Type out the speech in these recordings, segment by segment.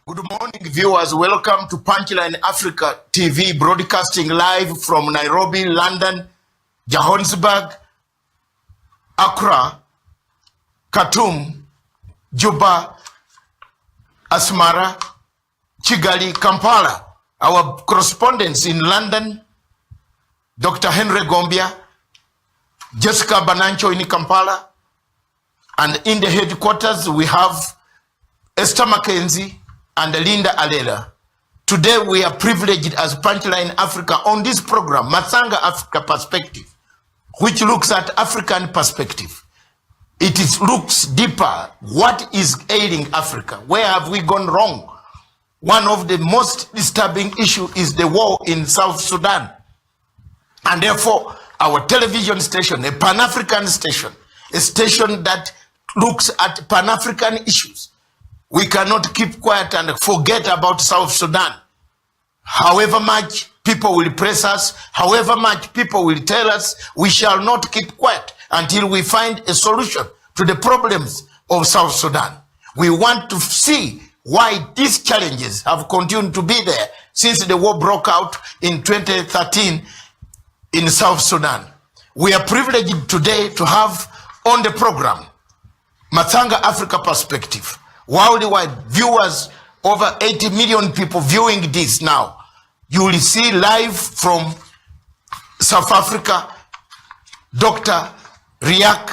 Good morning, viewers. Welcome to Punchline Africa TV, broadcasting live from Nairobi, London, Johannesburg, Accra, Khartoum, Juba, Asmara, Kigali, Kampala. Our correspondents in London, Dr. Henry Gombia, Jessica Banancho in Kampala, and in the headquarters we have Esther Mackenzie and Linda Alela. Today we are privileged as Punchline Africa on this program, Matsanga Africa Perspective, which looks at African perspective. It looks deeper. What is ailing Africa? Where have we gone wrong? One of the most disturbing issues is the war in South Sudan. And therefore, our television station, a Pan-African station, a station that looks at Pan-African issues. We cannot keep quiet and forget about South Sudan. However much people will press us, however much people will tell us, we shall not keep quiet until we find a solution to the problems of South Sudan. We want to see why these challenges have continued to be there since the war broke out in 2013 in South Sudan. We are privileged today to have on the program Matsanga Africa Perspective. Worldwide viewers, over 80 million people viewing this now. You will see live from South Africa, Dr. Riek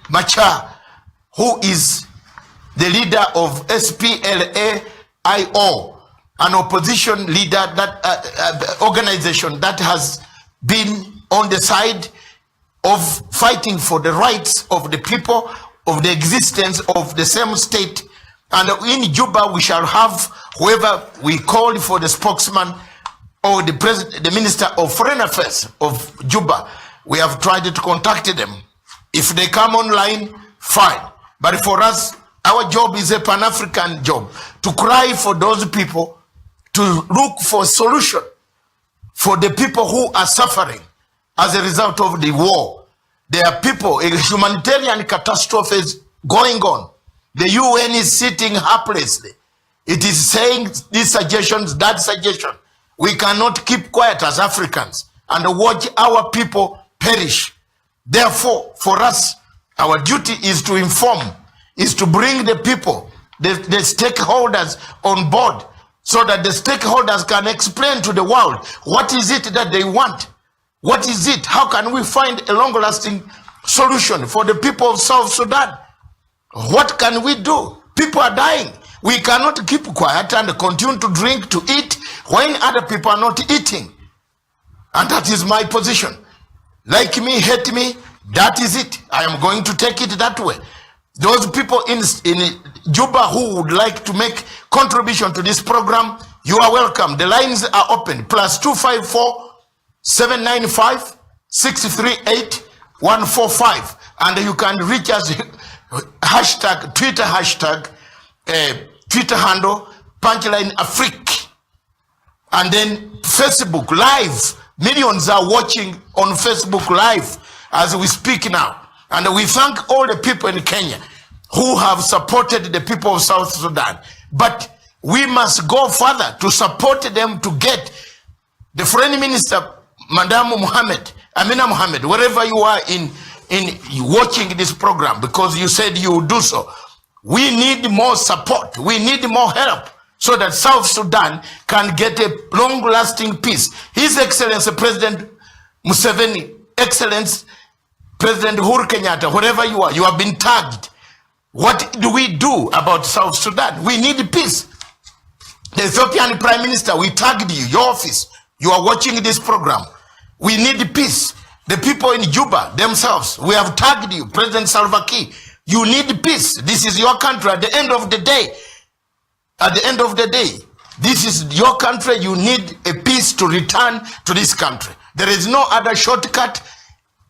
Machar, who is the leader of SPLA-IO, an opposition leader, that organization that has been on the side of fighting for the rights of the people, of the existence of the same state. And in Juba we shall have whoever we called for the spokesman or the president, the Minister of Foreign Affairs of Juba. We have tried to contact them. If they come online, fine. But for us, our job is a Pan-African job, to cry for those people, to look for a solution for the people who are suffering as a result of the war. There are people, a humanitarian catastrophe is going on. The UN is sitting helplessly. It is saying these suggestions, that suggestion. We cannot keep quiet as Africans and watch our people perish. Therefore, for us, our duty is to inform, is to bring the people, the stakeholders on board, so that the stakeholders can explain to the world what is it that they want. What is it? How can we find a long-lasting solution for the people of South Sudan? What can we do? People are dying. We cannot keep quiet and continue to drink, to eat, when other people are not eating. And that is my position. Like me, hate me, that is it. I am going to take it that way. Those people in Juba who would like to make contribution to this program, you are welcome. The lines are open. +254 795 638 145, and you can reach us hashtag Twitter handle Punchline Africa, and then Facebook Live. Millions are watching on Facebook Live as we speak now, and we thank all the people in Kenya who have supported the people of South Sudan. But we must go further to support them to get the Foreign Minister, Madam Amina Mohammed, wherever you are in watching this program, because you said you would do so. We need more support. We need more help so that South Sudan can get a long-lasting peace. His Excellency President Museveni, Excellency President Uhuru Kenyatta, wherever you are, you have been tagged. What do we do about South Sudan? We need peace. The Ethiopian Prime Minister, we tagged you, your office. You are watching this program. We need peace. The people in Juba themselves, we have tagged you, President Salva Kiir. You need peace. This is your country. At the end of the day, this is your country. You need a peace to return to this country. There is no other shortcut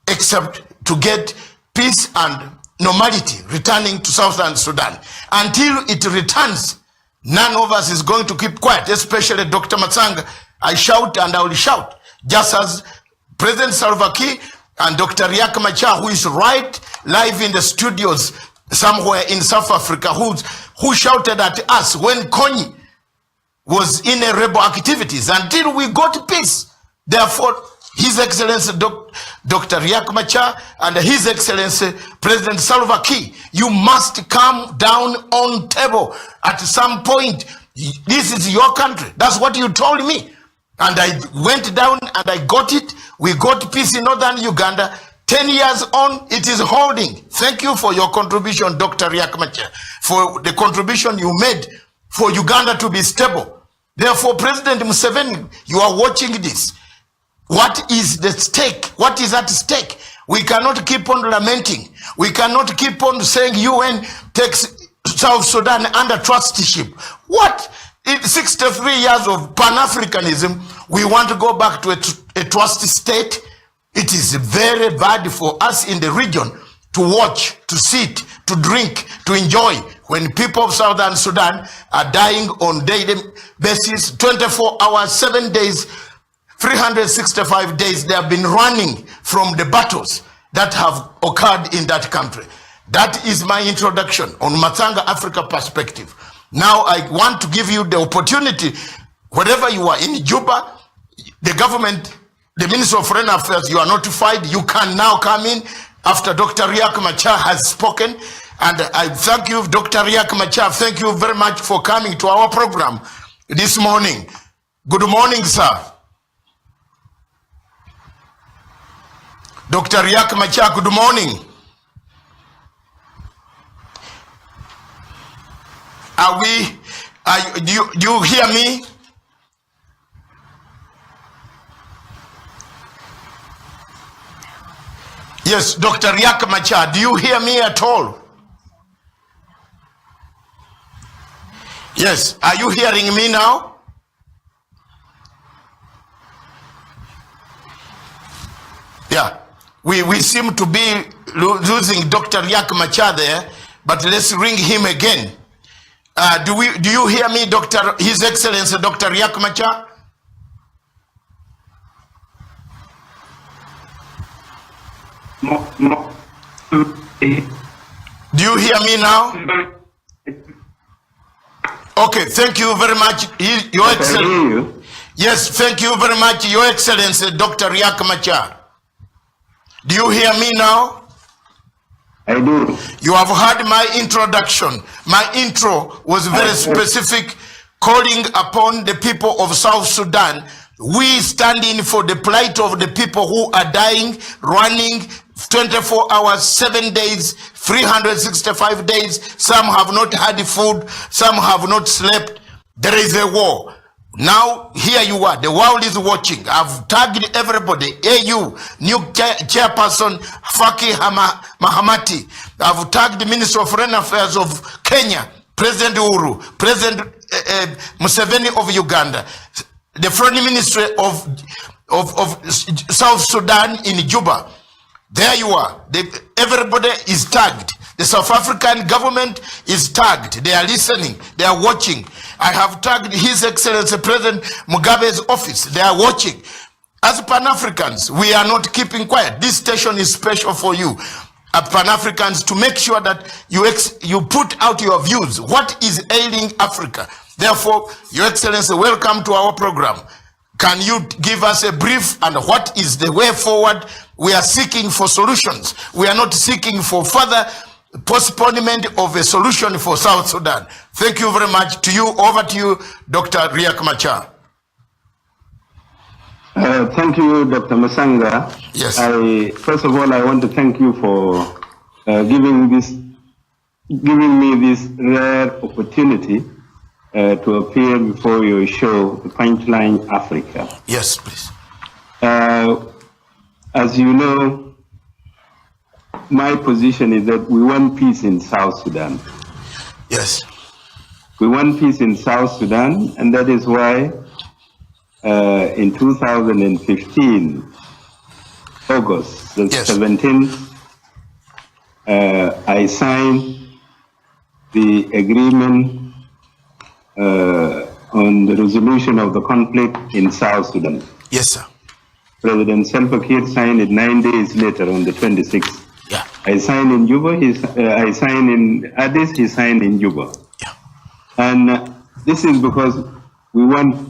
except to get peace and normality returning to Southern Sudan. Until it returns, none of us is going to keep quiet, especially Dr. Matsanga. I shout and I will shout, just as President Salva Kiir and Dr. Riek Machar, who is right live in the studios somewhere in South Africa who shouted at us when Konyi was in a rebel activities until we got peace. Therefore, His Excellency Dr. Riek Machar and His Excellency President Salva Kiir, you must come down on table at some point. This is your country. That's what you told me. And I went down and I got it. We got peace in northern Uganda. 10 years on, it is holding. Thank you for your contribution, Dr. Riek Machar, for the contribution you made for Uganda to be stable. Therefore, President Museveni, you are watching this. What is the stake? What is at stake? We cannot keep on lamenting. We cannot keep on saying UN takes South Sudan under trusteeship. What? In 63 years of Pan-Africanism, we want to go back to a trust state. It is very bad for us in the region to watch, to sit, to drink, to enjoy when people of Southern Sudan are dying on daily basis, 24 hours, 7 days, 365 days. They have been running from the battles that have occurred in that country. That is my introduction on Matanga Africa perspective. Now I want to give you the opportunity, wherever you are in Juba, the government, the Minister of Foreign Affairs, you are notified. You can now come in after Dr. Riek Machar has spoken. And I thank you, Dr. Riek Machar. Thank you very much for coming to our program this morning. Good morning, sir. Dr. Riek Machar, good morning. Do you hear me? Yes, Dr. Riek Machar, do you hear me at all? Yes, are you hearing me now? Yeah, we seem to be losing Dr. Riek Machar there, but let's ring him again. Do you hear me, His Excellency Dr. Riek Machar? Do you hear me now? Okay, thank you very much, Your Excellency. Yes, thank you very much, Your Excellency Dr. Riek Machar. Do you hear me now? I do. You have heard my introduction. My intro was very specific, calling upon the people of South Sudan. We standing for the plight of the people who are dying, running 24 hours, 7 days, 365 days. Some have not had food, some have not slept. There is a war. Now, here you are. The world is watching. I've tagged everybody. AU, new chairperson, Faki Mahamati. I've tagged the Minister of Foreign Affairs of Kenya, President Uhuru, President Museveni of Uganda, the Foreign Ministry of South Sudan in Juba. There you are. Everybody is tagged. The South African government is tagged. They are listening. They are watching. I have tagged His Excellency President Mugabe's office. They are watching. As Pan-Africans, we are not keeping quiet. This station is special for you, Pan-Africans, to make sure that you put out your views. What is ailing Africa? Therefore, Your Excellency, welcome to our program. Can you give us a brief and what is the way forward? We are seeking for solutions. We are not seeking for further postponement of a solution for South Sudan. Thank you very much. To you, over to you, Dr. Riek Machar. Thank you, Dr. Masanga. Yes. First of all, I want to thank you for giving me this rare opportunity to appear before your show, Punchline Africa. Yes, please. As you know, my position is that we want peace in South Sudan. Yes. We want peace in South Sudan, and that is why in 2015, August the 17th, I signed the agreement on the resolution of the conflict in South Sudan. Yes, sir. President Salva Kiir signed it 9 days later on the 26th. Yeah. I signed in Juba, I signed in Addis, he signed in Juba. Yeah. And this is because we want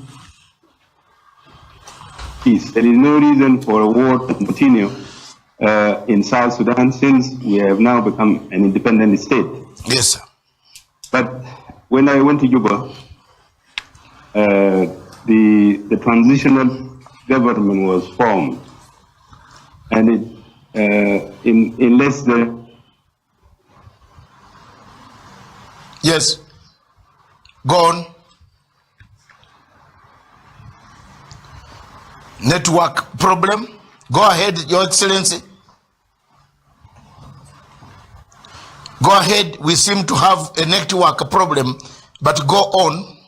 peace. There is no reason for a war to continue in South Sudan since we have now become an independent state. Yes, sir. But when I went to Juba, the transitional government was formed, and it in less than yes. Go on. Network problem. Go ahead, Your Excellency. Go ahead. We seem to have a network problem, but go on.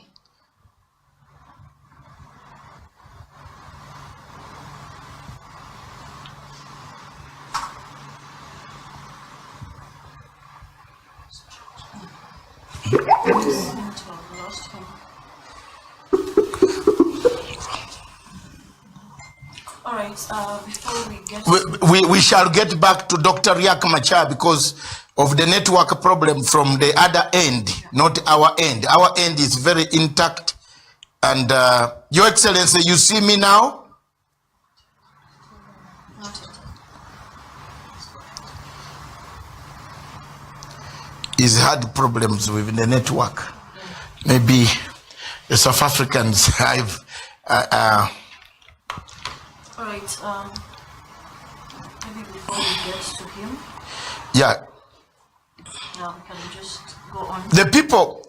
All right, before we get We shall get back to Dr. Riek Machar because of the network problem from the other end, not our end. Our end is very intact. And Your Excellency, you see me now? He's had problems with the network. Maybe the South Africans have all right, maybe before we get to him, yeah. can we just go on? The people,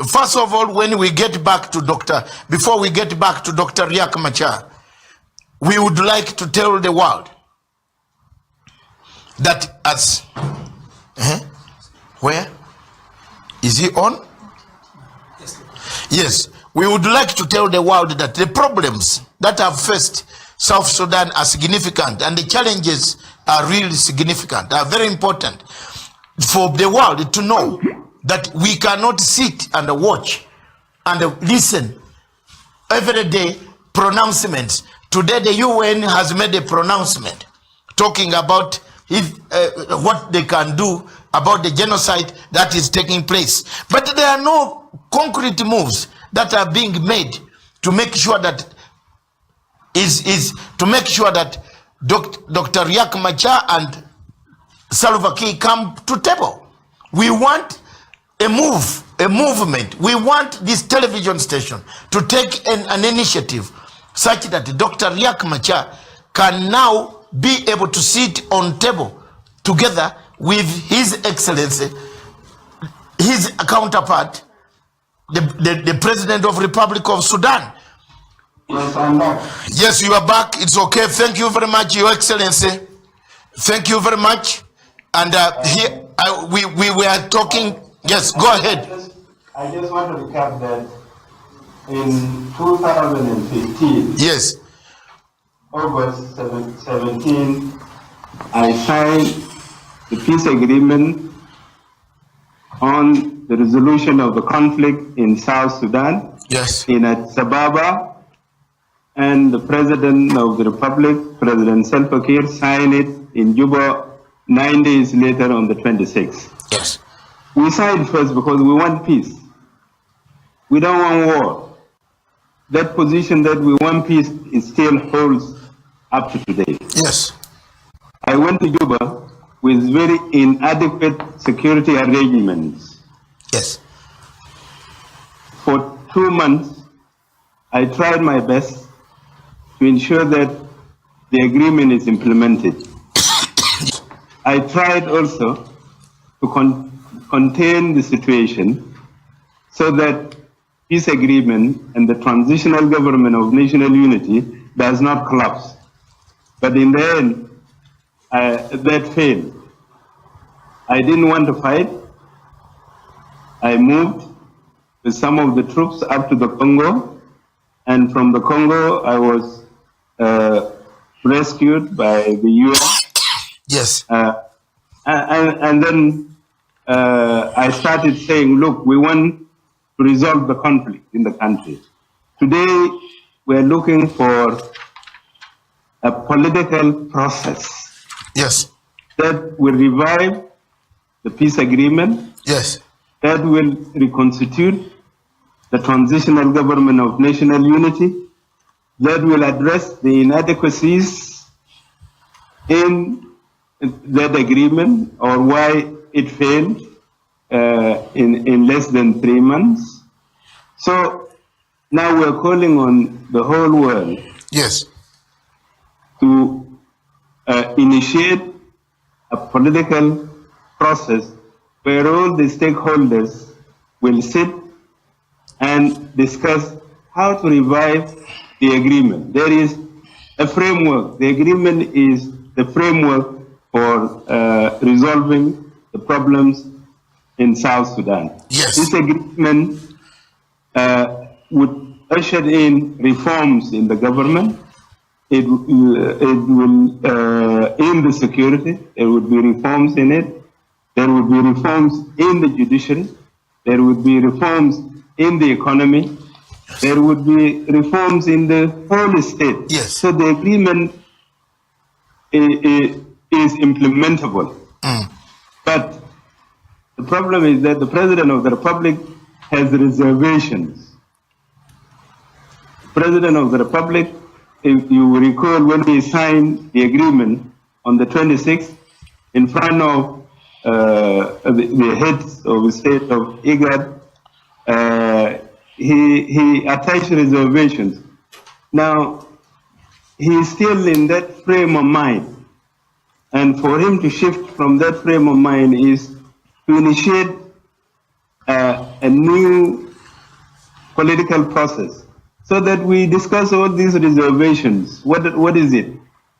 first of all, when we get back to before we get back to Dr. Riek Machar, we would like to tell the world that as, where? Is he on? Yes, we would like to tell the world that the problems that have faced South Sudan are significant, and the challenges are really significant, are very important for the world to know that we cannot sit and watch and listen every day pronouncements. Today the UN has made a pronouncement talking about what they can do about the genocide that is taking place. But there are no concrete moves that are being made to make sure that Dr. Riek Machar and Salva Kiir come to table. We want a movement. We want this television station to take an initiative such that Dr. Riek Machar can now be able to sit on table together with His Excellency, his counterpart, the President of Republic of Sudan. Yes, I'm back. Yes, you are back. It's okay. Thank you very much, Your Excellency. Thank you very much. And here we were talking. Yes, go ahead. I just want to recap that in 2015, Yes. August 17, I signed the peace agreement on the resolution of the conflict in South Sudan. Yes. In Addis Ababa, and the President of the Republic, President Salva Kiir, signed it in Juba 9 days later on the 26th. Yes. We signed first because we want peace. We don't want war. That position that we want peace, it still holds up to today. Yes. I went to Juba with very inadequate security arrangements. Yes. For 2 months, I tried my best to ensure that the agreement is implemented. I tried also to contain the situation so that peace agreement and the transitional government of national unity does not collapse. But in the end, that failed. I didn't want to fight. I moved with some of the troops up to the Congo, and from the Congo I was rescued by the UN. Yes. And then I started saying, look, we want to resolve the conflict in the country. Today, we're looking for a political process. Yes. that will revive the peace agreement, Yes. that will reconstitute the transitional government of national unity, that will address the inadequacies in that agreement or why it failed in less than 3 months. So now we're calling on the whole world Yes. to initiate a political process where all the stakeholders will sit and discuss how to revive the agreement. There is a framework. The agreement is the framework for resolving the problems in South Sudan. Yes. This agreement would usher in reforms in the government. It will in the security. There would be reforms in it. There would be reforms in the judiciary. There would be reforms in the economy. There would be reforms in the whole state. Yes. So the agreement is implementable. But the problem is that the President of the Republic has reservations. President of the Republic, if you recall, when he signed the agreement on the 26th in front of the heads of the state of IGAD, he attached reservations. Now, he is still in that frame of mind. And for him to shift from that frame of mind is to initiate a new political process so that we discuss all these reservations. What is it?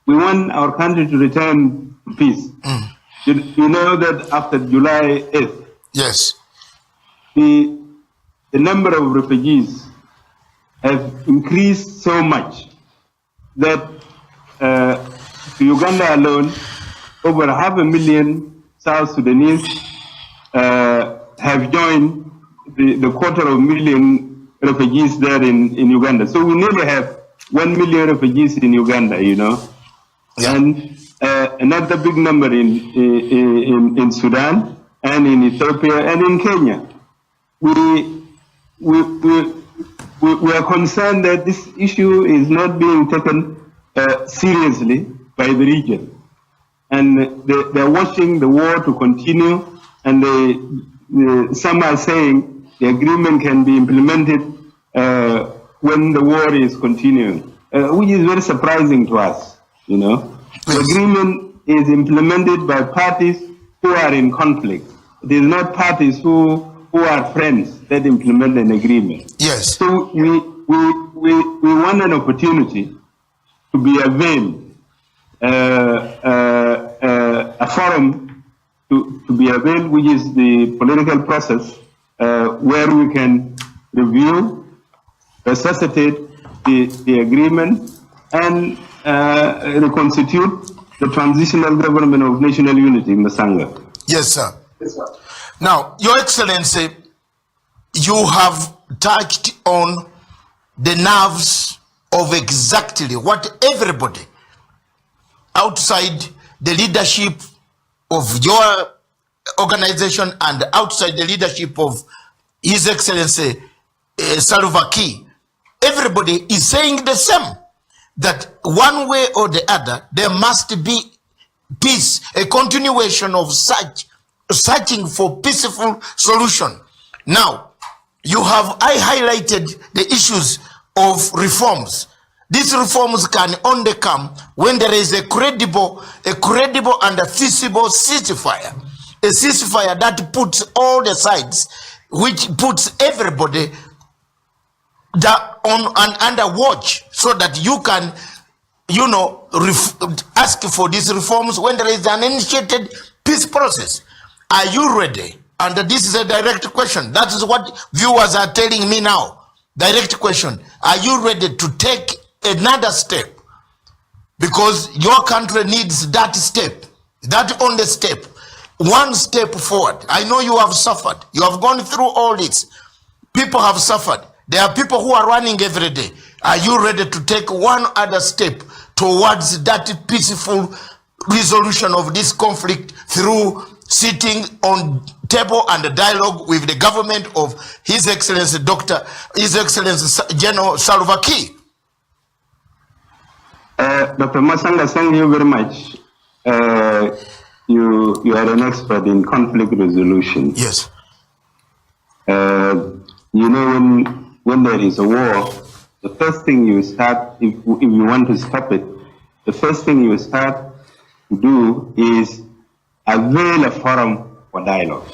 We want our country to return to peace. You know that after July 8th, Yes. the number of refugees have increased so much that to Uganda alone, over 500,000 South Sudanese have joined the 250,000 refugees there in Uganda. So we nearly have 1 million refugees in Uganda, you know. Yeah. And another big number in Sudan and in Ethiopia and in Kenya. We are concerned that this issue is not being taken seriously by the region. And they're watching the war to continue, and some are saying the agreement can be implemented when the war is continuing, which is very surprising to us, you know. The agreement is implemented by parties who are in conflict. It is not parties who are friends that implement an agreement. Yes. So we want an opportunity to be availed, a forum to be availed, which is the political process where we can review, resuscitate the agreement, and reconstitute the transitional government of national unity in Masanga. Yes, sir. Now, Your Excellency, you have touched on the nerves of exactly what everybody outside the leadership of your organization and outside the leadership of His Excellency Salva Kiir, everybody is saying the same, that one way or the other, there must be peace, a continuation of searching for peaceful solution. Now, I highlighted the issues of reforms. These reforms can only come when there is a credible and a feasible ceasefire. A ceasefire that puts all the sides, which puts everybody under watch, so that you can, ask for these reforms when there is an initiated peace process. Are you ready? And this is a direct question. That is what viewers are telling me now. Direct question. Are you ready to take another step? Because your country needs that step, that only step. One step forward. I know you have suffered. You have gone through all this. People have suffered. There are people who are running every day. Are you ready to take one other step towards that peaceful resolution of this conflict through sitting on table and dialogue with the government of His Excellency His Excellency General Salva Kiir. Dr. Masanga, thank you very much. You are an expert in conflict resolution. Yes. You know, when there is a war, the first thing you start, if you want to stop it, the first thing you start to do is avail a forum for dialogue.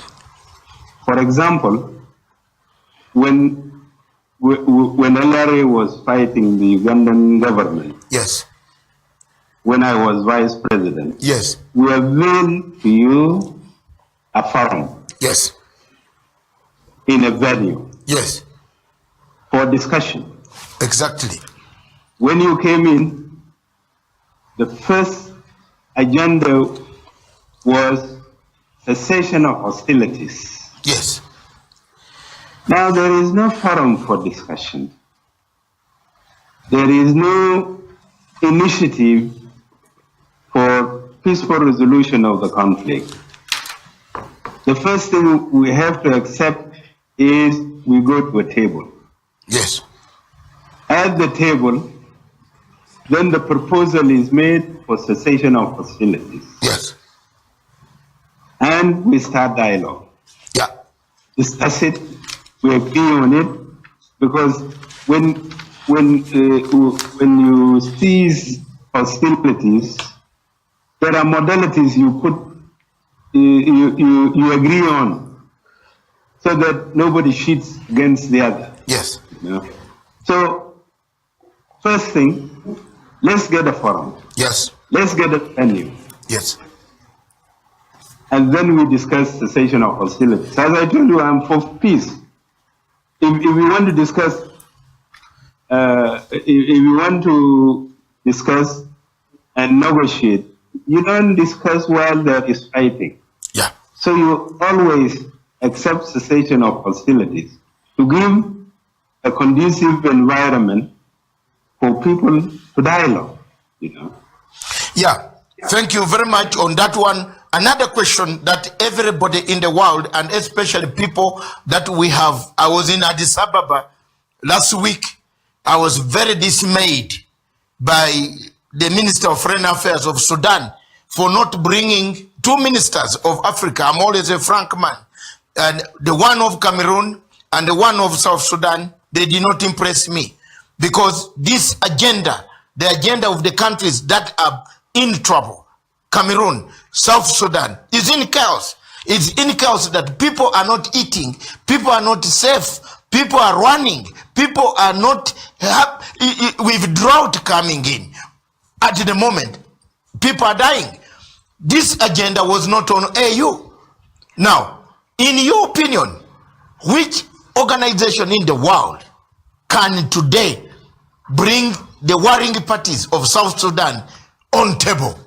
For example, when LRA was fighting the Ugandan government, yes, when I was vice president, yes, we availed to you a forum, yes, in a venue, yes, for discussion. exactly. When you came in, the first agenda was cessation of hostilities. Yes. Now there is no forum for discussion. There is no initiative for peaceful resolution of the conflict. The first thing we have to accept is we go to a table. Yes. At the table, then the proposal is made for cessation of hostilities. Yes. And we start dialogue. Yeah. Discuss it, we agree on it, because when you cease hostilities, there are modalities you agree on, so that nobody cheats against the other. Yes. You know? So, first thing, let's get a forum. Yes. Let's get a venue. Yes. And then we discuss cessation of hostilities. As I told you, I'm for peace. If we want to discuss, if we want to discuss and negotiate, you don't discuss while there is fighting. Yeah. So you always accept cessation of hostilities to give a conducive environment for people to dialogue, you know. Yeah. Thank you very much on that one. Another question that everybody in the world, and especially people that we have, I was in Addis Ababa last week. I was very dismayed by the Minister of Foreign Affairs of Sudan for not bringing two ministers of Africa. I'm always a frank man. And the one of Cameroon and the one of South Sudan, they did not impress me. Because this agenda, the agenda of the countries that are in trouble, Cameroon, South Sudan, is in chaos. It's in chaos that people are not eating, people are not safe, people are running, people are not with drought coming in. At the moment, people are dying. This agenda was not on AU. Now, in your opinion, which organization in the world can today bring the warring parties of South Sudan on table?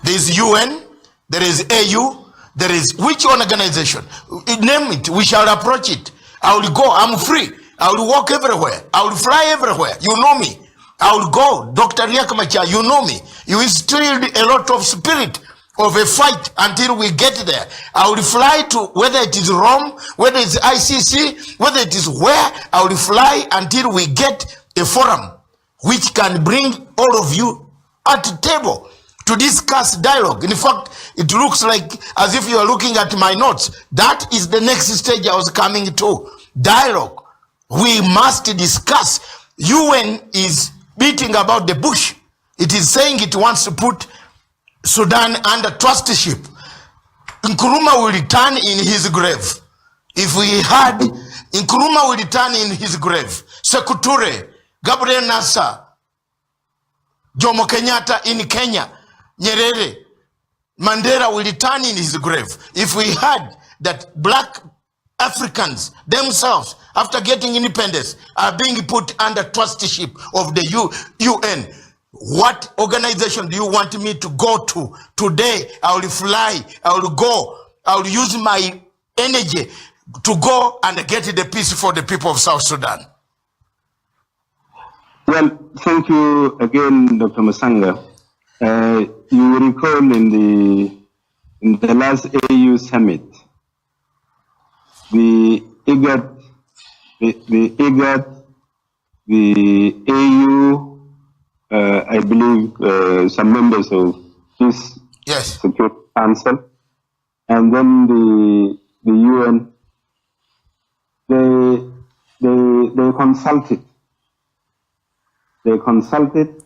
There is UN, there is AU, there is which organization? Name it, we shall approach it. I will go, I'm free. I will walk everywhere. I will fly everywhere. You know me. I will go. Dr. Riek Machar, you know me. You instilled a lot of spirit of a fight until we get there. I will fly to, whether it is Rome, whether it's ICC, whether it is where, I will fly until we get a forum which can bring all of you at the table to discuss dialogue. In fact, it looks like as if you are looking at my notes. That is the next stage I was coming to. Dialogue. We must discuss. UN is beating about the bush. It is saying it wants to put Sudan under trusteeship. Nkrumah will return in his grave. If we had, Nkrumah will return in his grave. Sekou Touré, Gabriel Nasser, Jomo Kenyatta in Kenya, Nyerere, Mandela will return in his grave. If we had that black Africans themselves, after getting independence, are being put under trusteeship of the UN, what organization do you want me to go to? Today, I will fly, I will go, I will use my energy to go and get the peace for the people of South Sudan. Well, thank you again, Dr. Masanga. You will recall in the last AU summit, the IGAD, the AU, I believe some members of this Yes. Security Council, and then the UN, they consulted. They consulted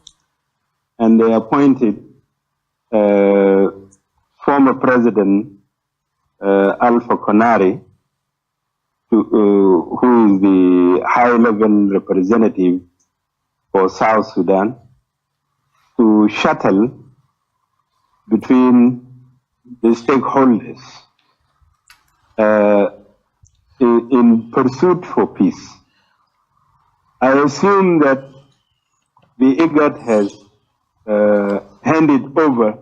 and they appointed former President Alpha Conari, who is the high-level representative for South Sudan, to shuttle between the stakeholders in pursuit for peace. I assume that the IGAD has handed over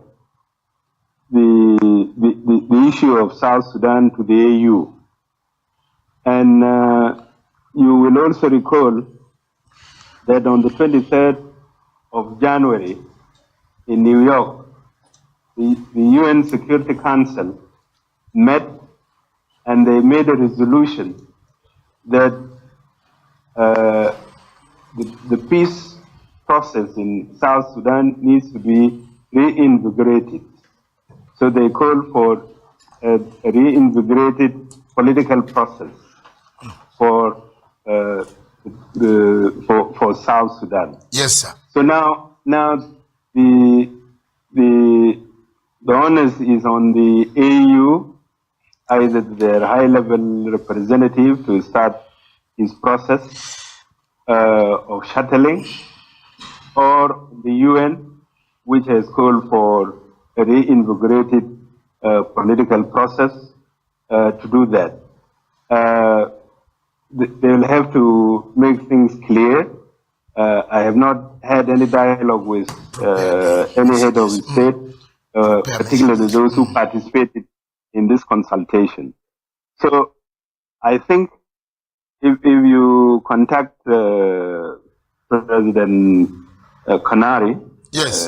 the issue of South Sudan to the AU. And you will also recall that on the 23rd of January in New York, the UN Security Council met and they made a resolution that the peace process in South Sudan needs to be reinvigorated. So they called for a reinvigorated political process for South Sudan. Yes, sir. So now the onus is on the AU, either their high-level representative, to start his process of shuttling, or the UN, which has called for a reinvigorated political process to do that. They will have to make things clear. I have not had any dialogue with any head of state, particularly those who participated in this consultation. So I think if you contact President Conari, yes,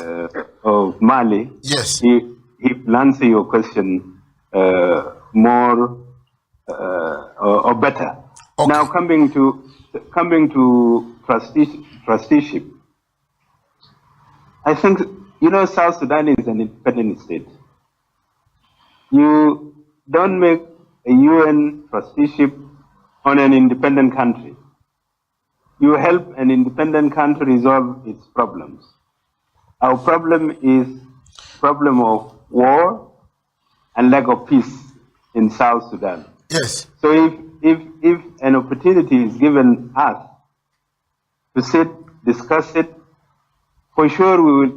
of Mali, yes, he will answer your question more or better. Okay. Now coming to trusteeship, I think South Sudan is an independent state. You don't make a UN trusteeship on an independent country. You help an independent country resolve its problems. Our problem is problem of war and lack of peace in South Sudan. yes, So if an opportunity is given us to sit, discuss it, for sure we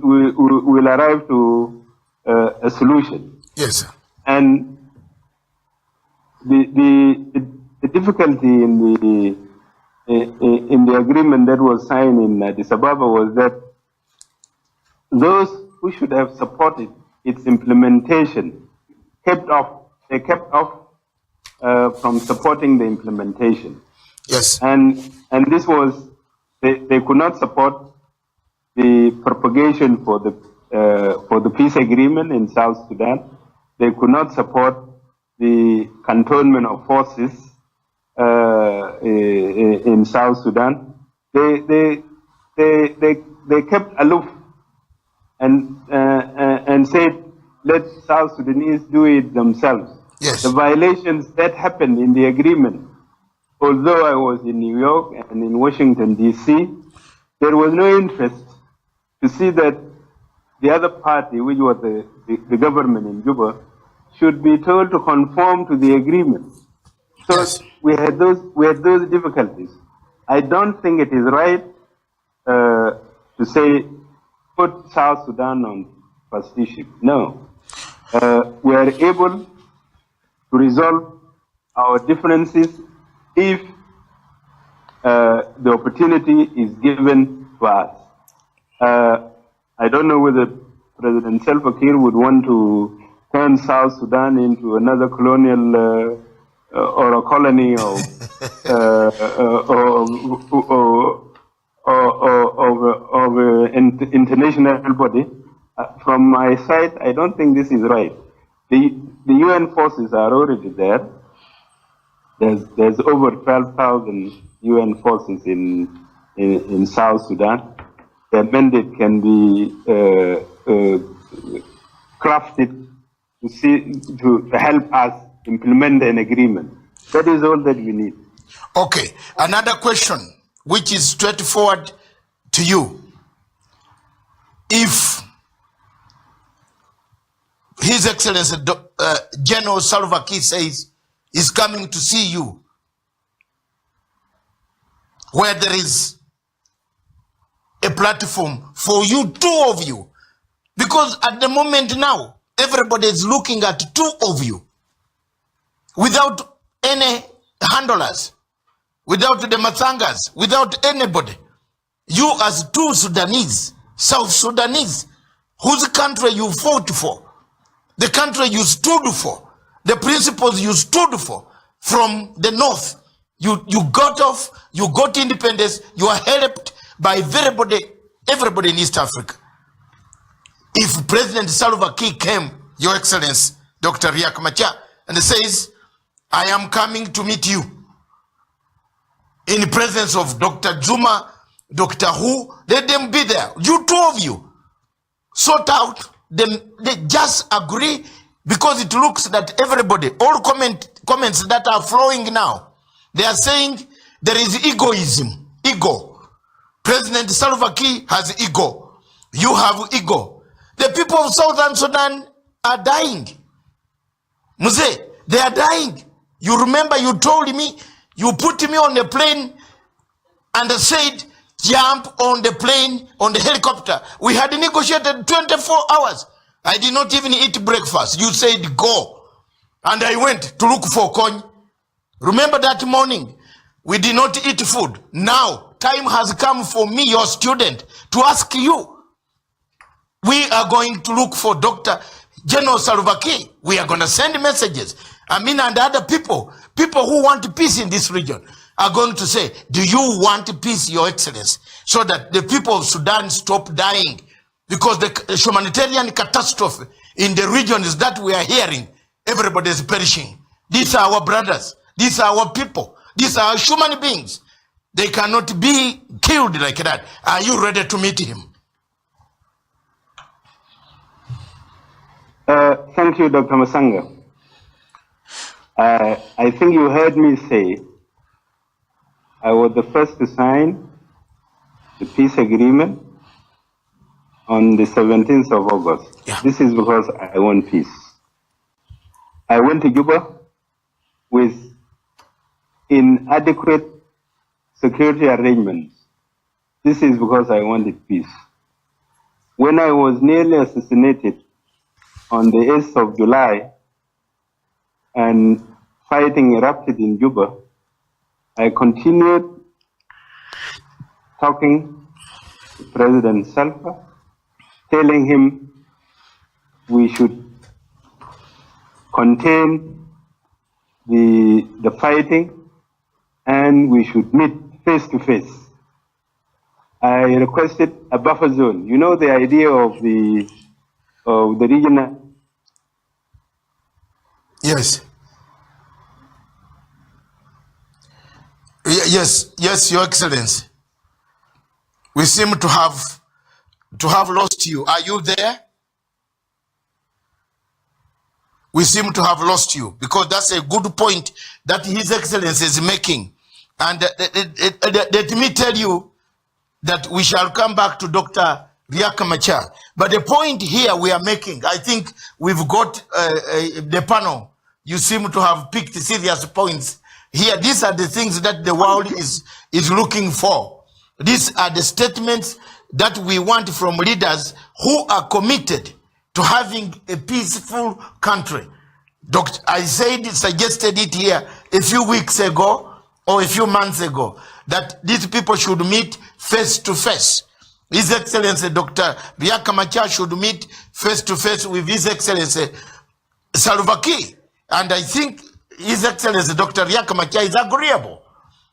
will arrive to a solution. yes, sir. And the difficulty in the agreement that was signed in Addis Ababa was that those who should have supported its implementation kept off from supporting the implementation. Yes, And this was they could not support the propagation for the peace agreement in South Sudan. They could not support the cantonment of forces in South Sudan. They kept aloof and said, let South Sudanese do it themselves. yes, The violations that happened in the agreement, although I was in New York and in Washington, D.C., there was no interest to see that the other party, which was the government in Juba, should be told to conform to the agreement. So yes, we had those difficulties. I don't think it is right to say put South Sudan on trusteeship. No, we are able to resolve our differences if the opportunity is given to us. I don't know whether President Salva Kiir would want to turn South Sudan into another colonial or a colony of international body. From my side, I don't think this is right. The UN forces are already there. There's over 12,000 UN forces in South Sudan. Their mandate can be crafted to help us implement an agreement. That is all that we need. Okay, another question, which is straightforward to you. If His Excellency General Salva Kiir says is coming to see you, where there is a platform for you, two of you, because at the moment now, everybody is looking at two of you without any handlers, without the Matsangas, without anybody. You as two Sudanese, South Sudanese, whose country you fought for, the country you stood for, the principles you stood for from the north, you got off, you got independence, you are helped by everybody in East Africa. If President Salva Kiir came, Your Excellency, Dr. Riek Machar, and says, I am coming to meet you in the presence of Dr. Zuma, Dr. Who, let them be there. You two of you sort out, they just agree, because it looks that everybody, all comments that are flowing now, they are saying there is egoism, ego. President Salva Kiir has ego. You have ego. The people of Southern Sudan are dying. Muse, they are dying. You remember you told me, you put me on a plane and said, jump on the plane, on the helicopter. We had negotiated 24 hours. I did not even eat breakfast. You said go. And I went to look for coin. Remember that morning? We did not eat food. Now, time has come for me, your student, to ask you. We are going to look for Dr. General Salva Kiir. We are going to send messages. And other people who want peace in this region are going to say, do you want peace, Your Excellency? So that the people of Sudan stop dying. Because the humanitarian catastrophe in the regions that we are hearing, everybody is perishing. These are our brothers. These are our people. These are human beings. They cannot be killed like that. Are you ready to meet him? Thank you, Dr. Masanga. I think you heard me say I was the first to sign the peace agreement on the 17th of August. Yeah. This is because I want peace. I went to Juba with inadequate security arrangements. This is because I wanted peace. When I was nearly assassinated on the 8th of July and fighting erupted in Juba, I continued talking to President Salva, telling him we should contain the fighting and we should meet face to face. I requested a buffer zone. You know the idea of the regional. Yes. Yes, Your Excellency. We seem to have lost you. Are you there? We seem to have lost you, because that's a good point that His Excellency is making. And let me tell you that we shall come back to Dr. Riek Machar. But the point here we are making, I think we've got the panel. You seem to have picked serious points here. These are the things that the world is looking for. These are the statements that we want from leaders who are committed to having a peaceful country. I suggested it here a few weeks ago or a few months ago that these people should meet face to face. His Excellency Dr. Riek Machar should meet face to face with His Excellency Salva Kiir. And I think His Excellency Dr. Riek Machar is agreeable.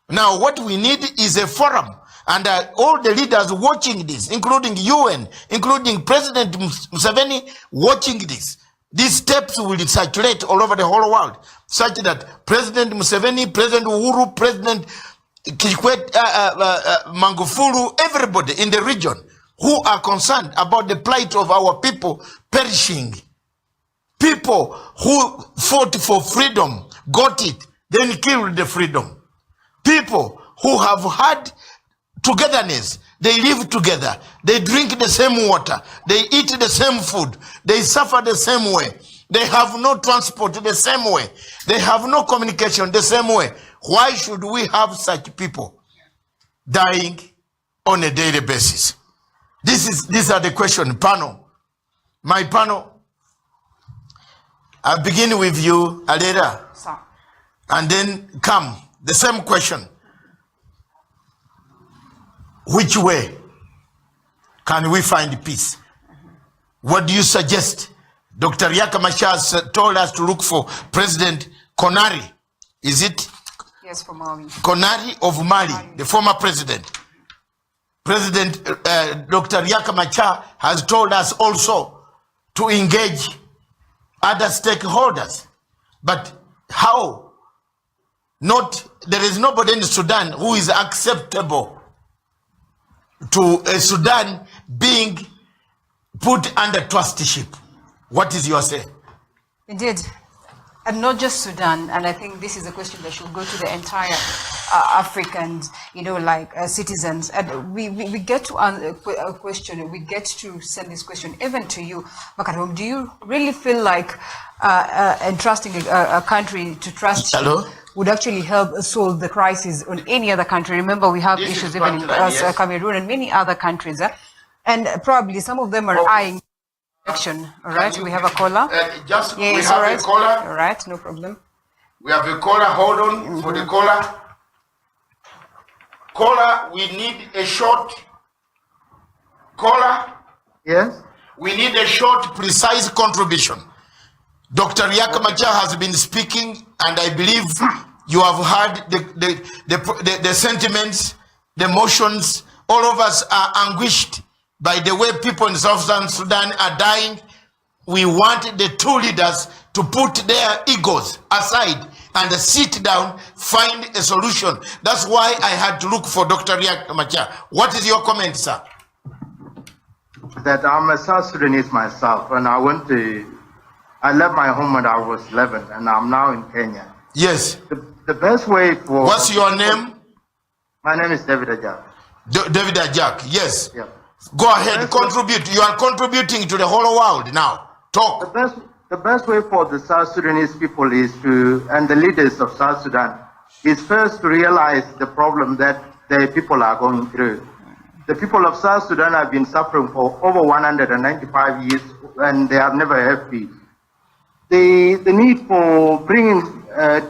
Now what we need is a forum. and all the leaders watching this, including UN, including President Museveni watching this. These steps will circulate all over the whole world, such that President Museveni, President Uhuru, President Kikwete, Magufuli, everybody in the region who are concerned about the plight of our people perishing. People who fought for freedom, got it, then killed the freedom. People who have had togetherness, they live together, they drink the same water, they eat the same food, they suffer the same way, they have no transport the same way, they have no communication the same way. Why should we have such people dying on a daily basis? These are the question. Panel, my panel, I begin with you, Alera, Sir. and then come the same question. Which way can we find peace? What do you suggest? Dr. Riek Machar told us to look for President Konari. Is it? Yes, for Mali. Konari of Mali, the former president. President Dr. Riek Machar has told us also to engage other stakeholders. But how? There is nobody in Sudan who is acceptable to Sudan being put under trusteeship. What is your say? Indeed. And not just Sudan, and I think this is a question that should go to the entire African, citizens. And we get to a question, we get to send this question even to you, Makarom. Do you really feel like entrusting a country to trust you would actually help solve the crisis on any other country? Remember, we have issues even in Cameroon and many other countries, and probably some of them are eyeing action. All right, we have a caller. Yes, we have all right. a caller. All right, no problem. We have a caller. Hold on for the caller. Caller, we need a short. Caller. Yes. We need a short, precise contribution. Dr. Riek Machar has been speaking, and I believe you have heard the sentiments, the emotions. All of us are anguished by the way people in Southern Sudan are dying. We want the two leaders to put their egos aside and sit down, find a solution. That's why I had to look for Dr. Riek Machar. What is your comment, sir? That I'm a South Sudanese myself, and I left my home when I was 11, and I'm now in Kenya. Yes. The best way for... What's your name? My name is David Ajak. David Ajak, yes. Yeah. Go ahead, contribute. You are contributing to the whole world now. Talk. The best way for the South Sudanese people is and the leaders of South Sudan, is first to realize the problem that the people are going through. The people of South Sudan have been suffering for over 195 years, and they have never had peace. The need for bringing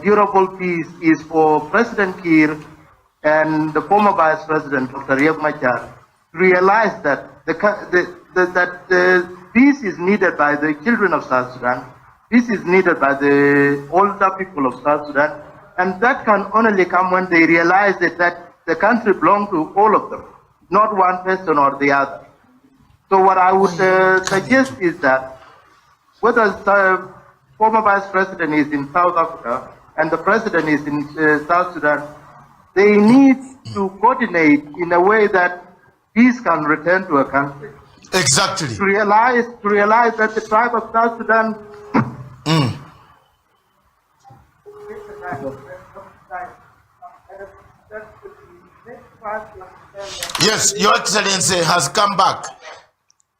durable peace is for President Kiir and the former Vice President, Dr. Riek Machar, to realize that the peace is needed by the children of South Sudan, peace is needed by the older people of South Sudan, and that can only come when they realize that the country belongs to all of them, not one person or the other. So what I would suggest is that whether the former Vice President is in South Africa and the President is in South Sudan, they need to coordinate in a way that peace can return to a country. Exactly. To realize that the tribe of South Sudan Yes, Your Excellency has come back.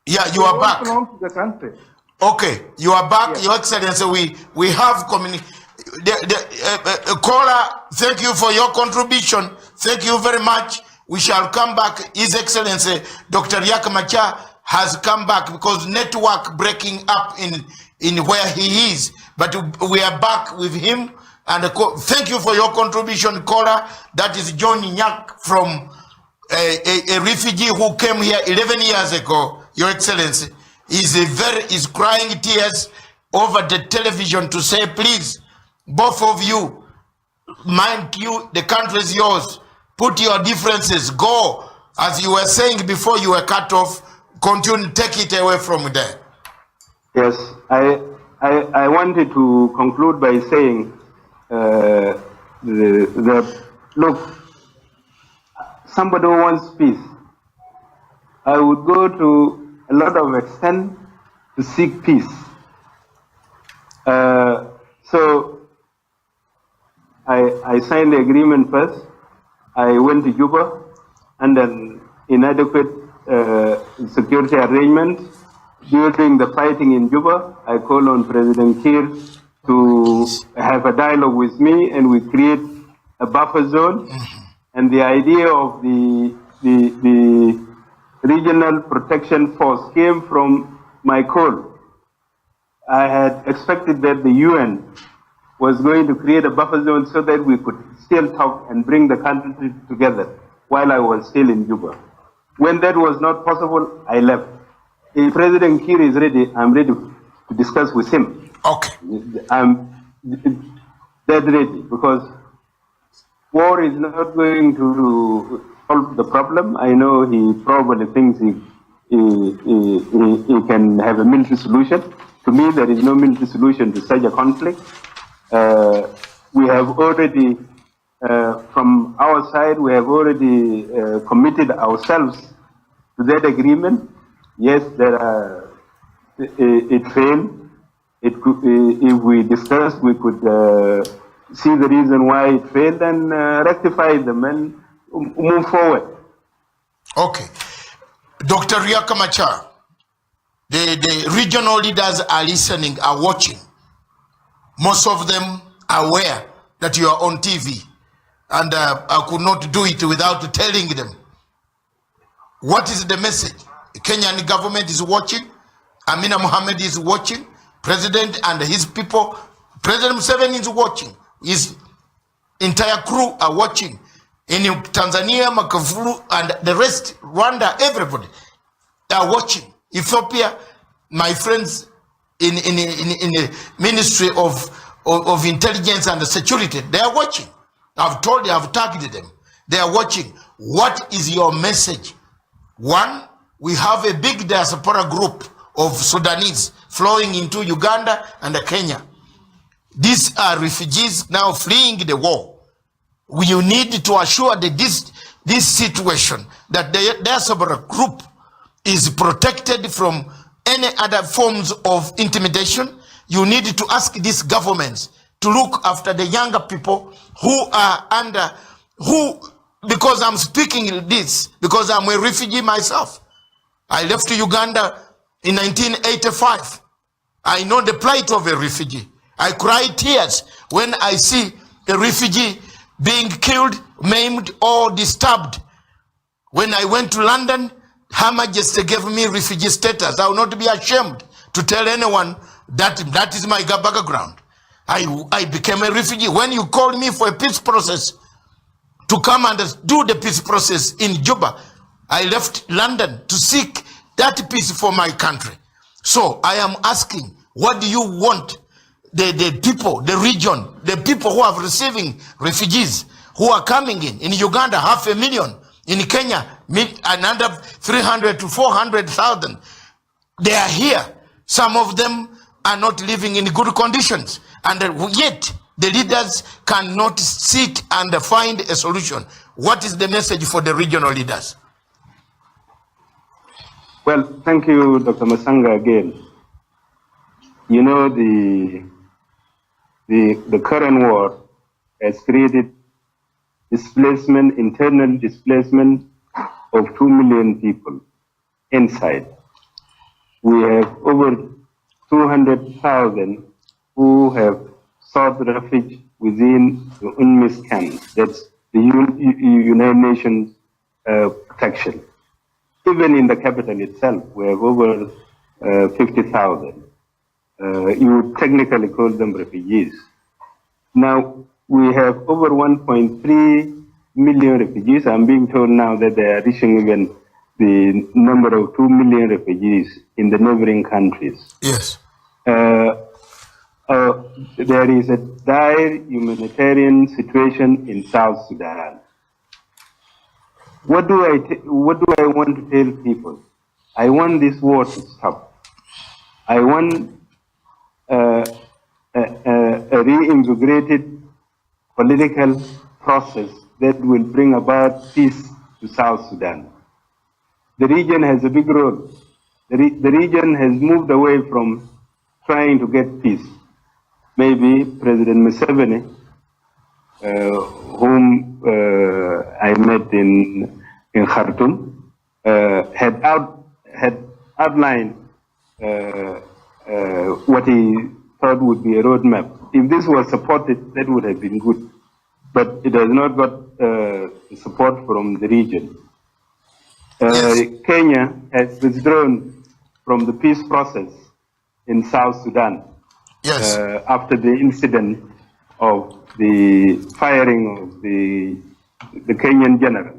Yeah, you are back. belong to the country. Okay, you are back, Yes. Your Excellency. We have caller. Thank you for your contribution. Thank you very much. We shall come back. His Excellency Dr. Riek Machar has come back because network breaking up in where he is. But we are back with him. And thank you for your contribution, caller. That is John Nyak from a refugee who came here 11 years ago, Your Excellency. Is crying tears over the television to say, please, both of you, mind you, the country is yours. Put your differences, go As you were saying before you were cut off, continue, take it away from there. Yes, I wanted to conclude by saying look, somebody who wants peace, I would go to a lot of extent to seek peace. So I signed the agreement first. I went to Juba under inadequate security arrangements. During the fighting in Juba, I called on President Kiir to have a dialogue with me, and we create a buffer zone. And the idea of the regional protection force came from my call. I had expected that the UN was going to create a buffer zone so that we could still talk and bring the country together while I was still in Juba. When that was not possible, I left. If President Kiir is ready, I'm ready to discuss with him. Okay. I'm dead ready, because war is not going to solve the problem. I know he probably thinks he can have a military solution. To me, there is no military solution to such a conflict. We have already, from our side, we have already committed ourselves to that agreement. Yes, it failed. It could, if we discussed, we could see the reason why it failed and rectify them and move forward. Okay. Dr. Riek Machar, the regional leaders are listening, are watching. Most of them are aware that you are on TV, and I could not do it without telling them. What is the message? The Kenyan government is watching. Amina Mohammed is watching. President and his people. President Museveni is watching. His entire crew are watching. In Tanzania, Makafulu, and the rest, Rwanda, everybody, they are watching. Ethiopia, my friends in the Ministry of Intelligence and Security, they are watching. I've told you, I've tagged them. They are watching. What is your message? One, we have a big diaspora group of Sudanese flowing into Uganda and Kenya. These are refugees now fleeing the war. You need to assure that this situation, that the diaspora group is protected from any other forms of intimidation. You need to ask these governments to look after the younger people who are under, because I'm speaking this, because I'm a refugee myself. I left Uganda in 1985. I know the plight of a refugee. I cry tears when I see a refugee being killed, maimed, or disturbed. When I went to London, Her Majesty gave me refugee status. I will not be ashamed to tell anyone that that is my background. I became a refugee. When you called me for a peace process, to come and do the peace process in Juba, I left London to seek that peace for my country. So I am asking, what do you want the people, the region, the people who are receiving refugees, who are coming in Uganda, 500,000, in Kenya, another 300 to 400,000. They are here. Some of them are not living in good conditions. And yet, the leaders cannot sit and find a solution. What is the message for the regional leaders? Well, thank you, Dr. Masanga, again. You know, the current war has created displacement, internal displacement of 2 million people inside. We have over 200,000 who have sought refuge within the UNMISS camps. That's the United Nations protection. Even in the capital itself, we have over 50,000. You would technically call them refugees. Now, we have over 1.3 million refugees. I'm being told now that they are reaching even the number of 2 million refugees in the neighboring countries. Yes. There is a dire humanitarian situation in South Sudan. what do I want to tell people? I want this war to stop. I want a reinvigorated political process that will bring about peace to South Sudan. The region has a big role. The region has moved away from trying to get peace. Maybe President Museveni, whom I met in Khartoum, had outlined what he thought would be a roadmap. If this was supported, that would have been good. But it has not got support from the region. Kenya has withdrawn from the peace process in South Sudan after the incident of the firing of the Kenyan general,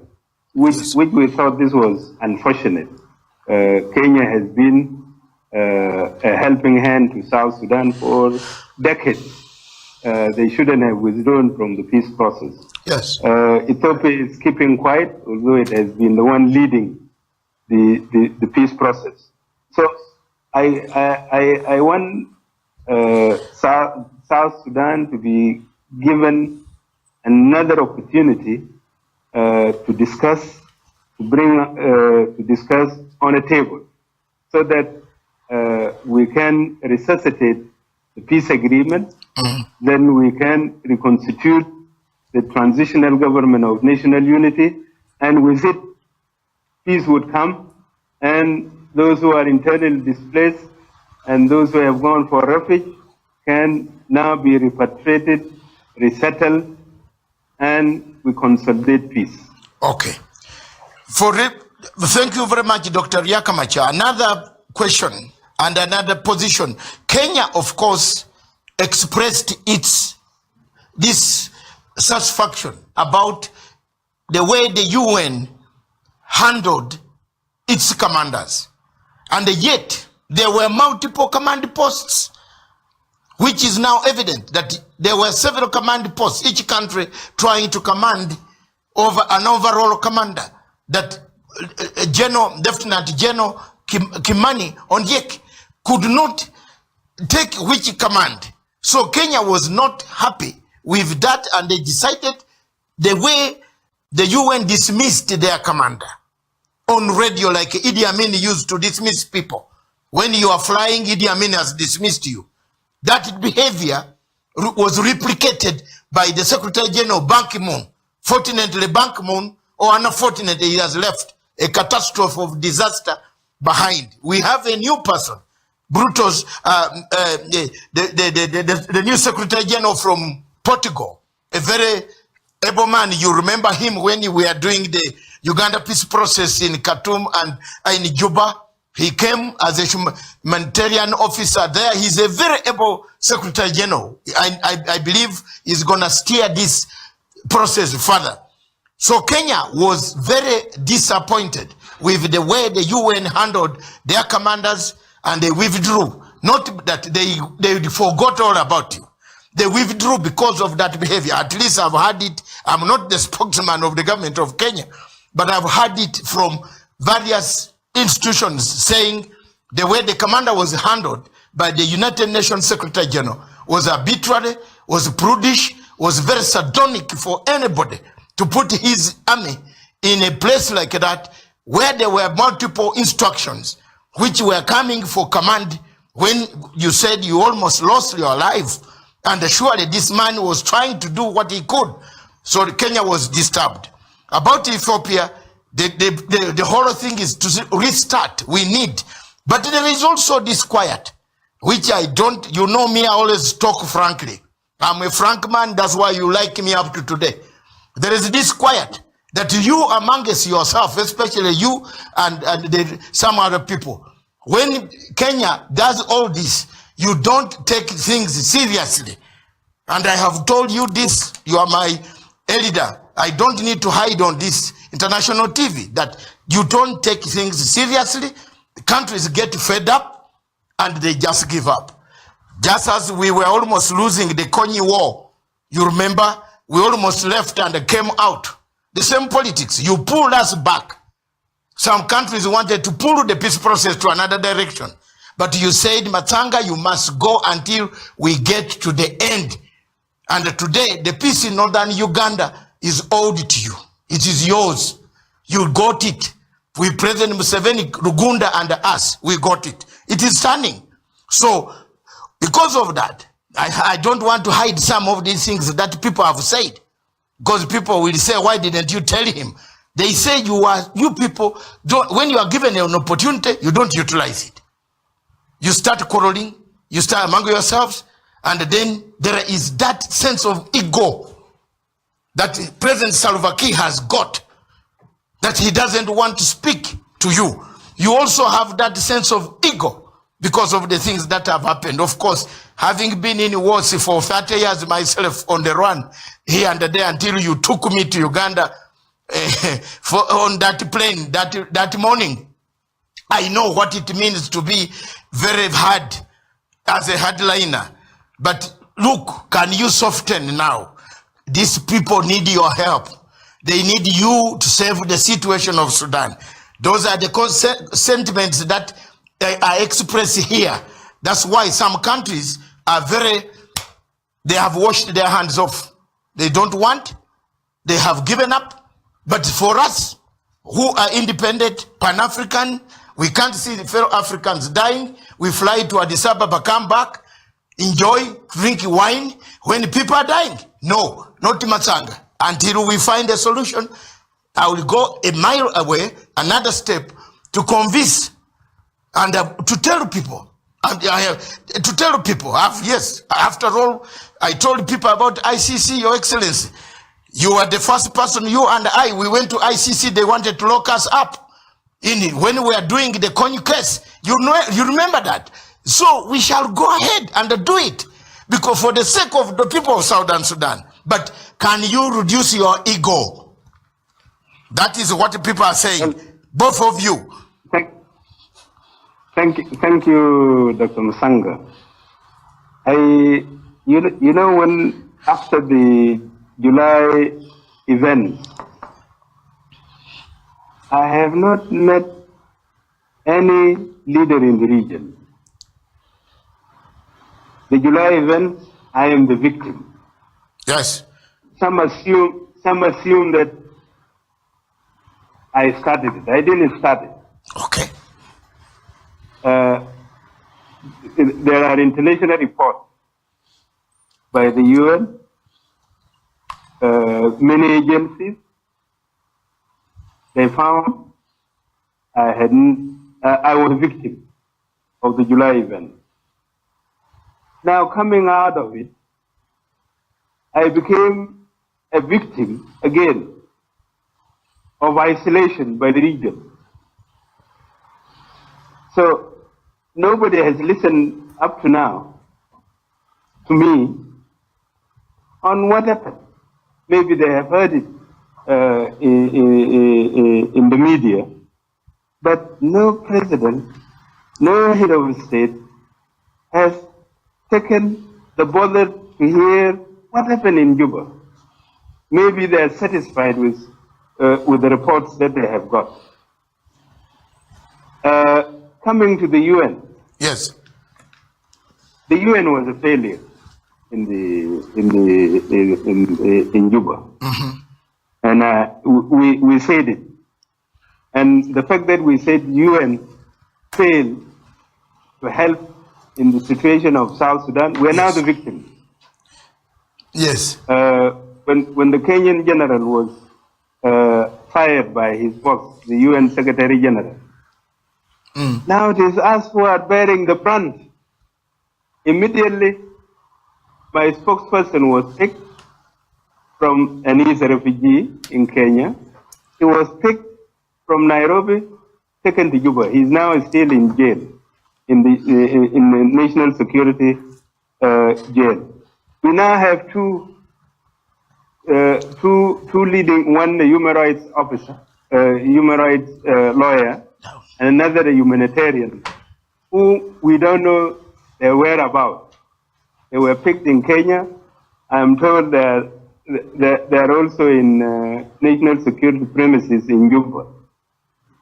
which we thought this was unfortunate. Kenya has been a helping hand to South Sudan for decades. They shouldn't have withdrawn from the peace process. Yes. Ethiopia is keeping quiet, although it has been the one leading the peace process. So I want South Sudan to be given another opportunity to discuss on a table, so that we can resuscitate the peace agreement. Then we can reconstitute the transitional government of national unity, and with it, peace would come, and those who are internally displaced and those who have gone for refuge can now be repatriated, resettled, and we consolidate peace. Okay. Thank you very much, Dr. Riek Machar. Another question and another position. Kenya, of course, expressed this satisfaction about the way the UN handled its commanders. And yet, there were multiple command posts, which is now evident that there were several command posts, each country trying to command over an overall commander, that Lieutenant General Kimani Onyek could not take which command. So Kenya was not happy with that, and they decided the way the UN dismissed their commander on radio, like Idi Amin used to dismiss people. When you are flying, Idi Amin has dismissed you. That behavior was replicated by the Secretary General Ban Ki-moon. Fortunately, Ban Ki-moon, or unfortunately, he has left a catastrophe of disaster behind. We have a new person, Brutus, the new Secretary General from Portugal, a very able man. You remember him when we were doing the Uganda peace process in Khartoum and in Juba. He came as a humanitarian officer there. He's a very able Secretary General. I believe he's going to steer this process further. So Kenya was very disappointed with the way the UN handled their commanders, and they withdrew. Not that they forgot all about you. They withdrew because of that behavior. At least I've heard it. I'm not the spokesman of the government of Kenya, but I've heard it from various institutions saying the way the commander was handled by the United Nations Secretary General was arbitrary, was prudish, was very sardonic for anybody to put his army in a place like that where there were multiple instructions which were coming for command when you said you almost lost your life. And surely this man was trying to do what he could. So Kenya was disturbed. About Ethiopia, the whole thing is to restart. We need. But there is also disquiet, which I don't, you know me, I always talk frankly. I'm a frank man, that's why you like me up to today. There is disquiet that you amongst yourself, especially you and some other people, when Kenya does all this, you don't take things seriously. And I have told you this, you are my elder. I don't need to hide on this international TV that you don't take things seriously. The countries get fed up and they just give up. Just as we were almost losing the Konyi war, you remember, we almost left and came out. the same politics. You pulled us back. Some countries wanted to pull the peace process to another direction. But you said, Matanga, you must go until we get to the end. And today, the peace in northern Uganda is owed to you. It is yours. You got it. We President Museveni, Rugunda, and us, we got it. It is standing. So, because of that, I don't want to hide some of these things that people have said. Because people will say, why didn't you tell him? They say you people, when you are given an opportunity, you don't utilize it. You start quarreling, you start among yourselves, and then there is that sense of ego that President Salva Kiir has got, that he doesn't want to speak to you. You also have that sense of ego because of the things that have happened. Of course, having been in wars for 30 years myself on the run, here and there, until you took me to Uganda on that plane that morning, I know what it means to be very hard as a hardliner. But look, can you soften now? These people need your help. They need you to save the situation of Sudan. Those are the sentiments that are expressed here. That's why some countries are they have washed their hands off. They don't want, they have given up. But for us, who are independent, Pan-African, we can't see the fellow Africans dying. We fly to Addis Ababa, come back, enjoy, drink wine when people are dying. No, not Matsanga. Until we find a solution, I will go a mile away, another step, to convince and to tell people. And I have to tell people, yes, after all, I told people about ICC, Your Excellency. You were the first person, you and I, we went to ICC, they wanted to lock us up. When we were doing the Konyu case, you remember that. So we shall go ahead and do it, because for the sake of the people of Southern Sudan. But can you reduce your ego? That is what people are saying, both of you. Thank you, Dr. Musanga. You know, when after the July event, I have not met any leader in the region. The July event, I am the victim. Yes. Some assume that I started it. I didn't start it. Okay. There are international reports by the UN, many agencies. They found I was a victim of the July event. Now, coming out of it, I became a victim again of isolation by the region. So nobody has listened up to now to me on what happened. Maybe they have heard it in the media, but no president, no head of state has taken the bother to hear what happened in Juba. Maybe they are satisfied with the reports that they have got. Coming to the UN. Yes. The UN was a failure in Juba. Mm-hmm. And we said it. And the fact that we said UN failed to help in the situation of South Sudan, we're now the victims. Yes. When the Kenyan general was fired by his boss, the UN Secretary General, now it is us who are bearing the brunt. Immediately, my spokesperson was picked from, and he's a refugee in Kenya. He was picked from Nairobi, taken to Juba. He's now still in jail, in the National Security jail. We now have two leading, one a human rights officer, human rights lawyer, and another a humanitarian, who we don't know their whereabouts. They were picked in Kenya. I'm told they're they are also in national security premises in Juba.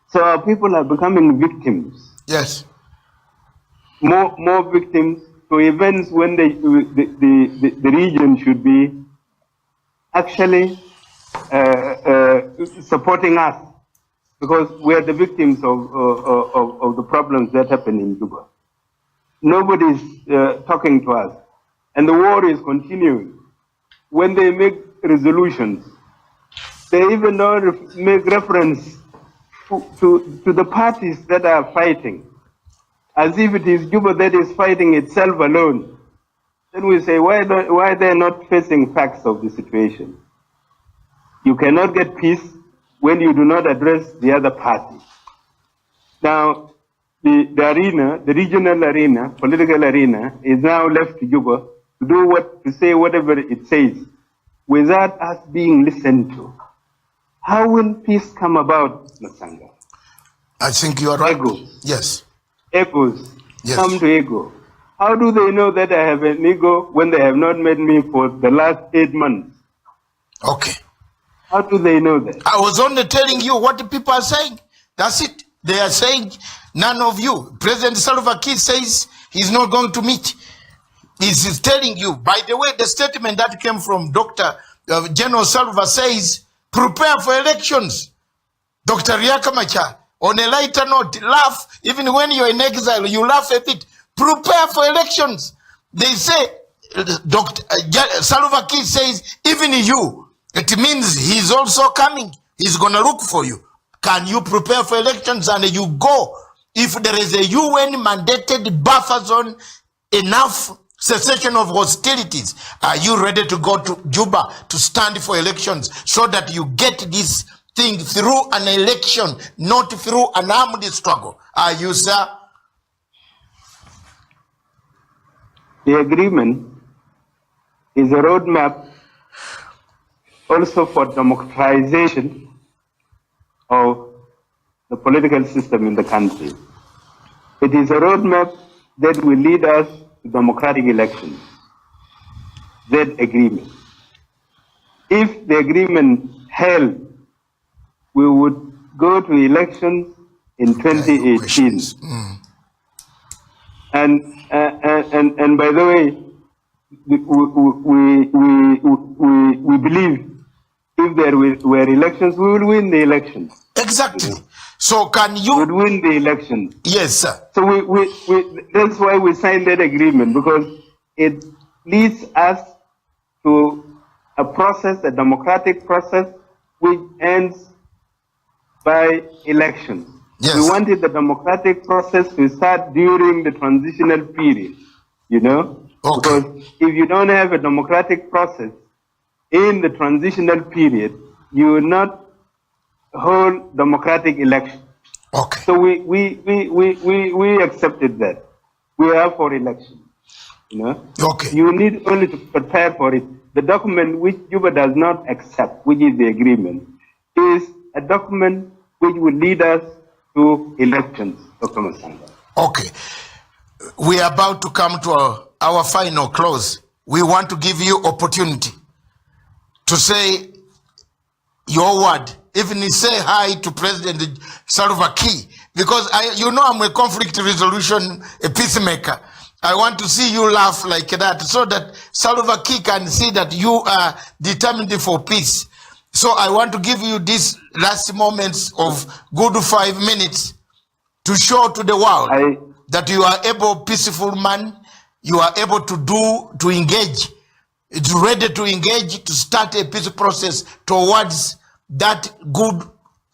So our people are becoming victims. Yes. More victims to events when the region should be actually supporting us, because we are the victims of the problems that happen in Juba. Nobody's talking to us, and the war is continuing. When they make resolutions, they even don't make reference to the parties that are fighting, as if it is Juba that is fighting itself alone. Then we say, why they're not facing facts of the situation? You cannot get peace when you do not address the other party. Now, the arena, the regional arena, political arena, is now left to Juba to say whatever it says, without us being listened to. How will peace come about, Masanga? I think you are right. Egos. Yes. Egos. Yes. Come to ego. How do they know that I have an ego when they have not met me for the last 8 months? Okay. How do they know that? I was only telling you what the people are saying. That's it. They are saying none of you. President Salva Kiir says he's not going to meet. He's telling you. By the way, the statement that came from Dr. General Salva says, prepare for elections. Dr. Riek Machar, on a lighter note, laugh. Even when you're in exile, you laugh a bit. Prepare for elections. They say, Dr. Salva Kiir says, even you, it means he's also coming. He's going to look for you. Can you prepare for elections? And you go. If there is a UN mandated buffer zone, enough cessation of hostilities, are you ready to go to Juba to stand for elections so that you get this thing through an election, not through an armed struggle? Are you, sir? The agreement is a roadmap also for democratization of the political system in the country. It is a roadmap that will lead us to democratic elections. That agreement. If the agreement held, we would go to elections in 2018. And by the way, we believe if there were elections, we will win the elections. Exactly. So can you... We would win the elections. Yes, sir. So that's why we signed that agreement, because it leads us to a process, a democratic process, which ends by elections. Yes. We wanted the democratic process to start during the transitional period, you know? Okay. Because if you don't have a democratic process in the transitional period, you will not hold democratic elections. Okay. So we accepted that. We are for elections, you know? Okay. You need only to prepare for it. The document which Juba does not accept, which is the agreement, is a document which will lead us to elections, Dr. Masanga. Okay. We are about to come to our final close. We want to give you opportunity to say your word. Even say hi to President Salva Kiir, because I'm a conflict resolution, a peacemaker. I want to see you laugh like that, so that Salva Kiir can see that you are determined for peace. So I want to give you these last moments of good 5 minutes to show to the world that you are able, peaceful man, you are able to engage. It's ready to engage, to start a peace process towards that good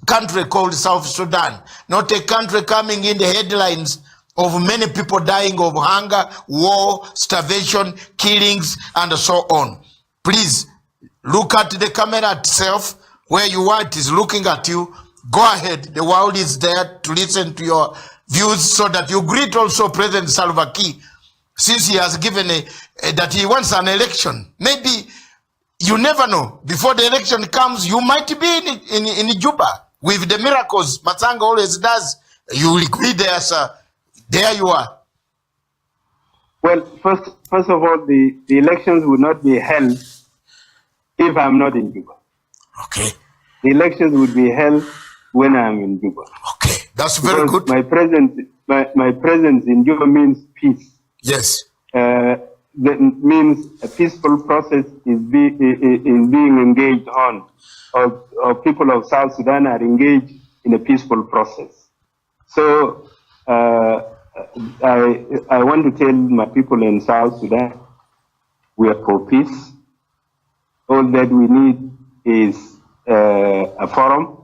country called South Sudan. Not a country coming in the headlines of many people dying of hunger, war, starvation, killings, and so on. Please, look at the camera itself. Where you are, it is looking at you. Go ahead. The world is there to listen to your views, so that you greet also President Salva Kiir, since he has given that he wants an election. Maybe you never know. Before the election comes, you might be in Juba with the miracles Matsanga always does. You will be there, sir. There you are. Well, first of all, the elections will not be held if I'm not in Juba. Okay. The elections would be held when I'm in Juba. Okay, that's very Because good. my presence in Juba means peace. Yes. That means a peaceful process is being engaged on, or people of South Sudan are engaged in a peaceful process. So I want to tell my people in South Sudan, we are for peace. All that we need is a forum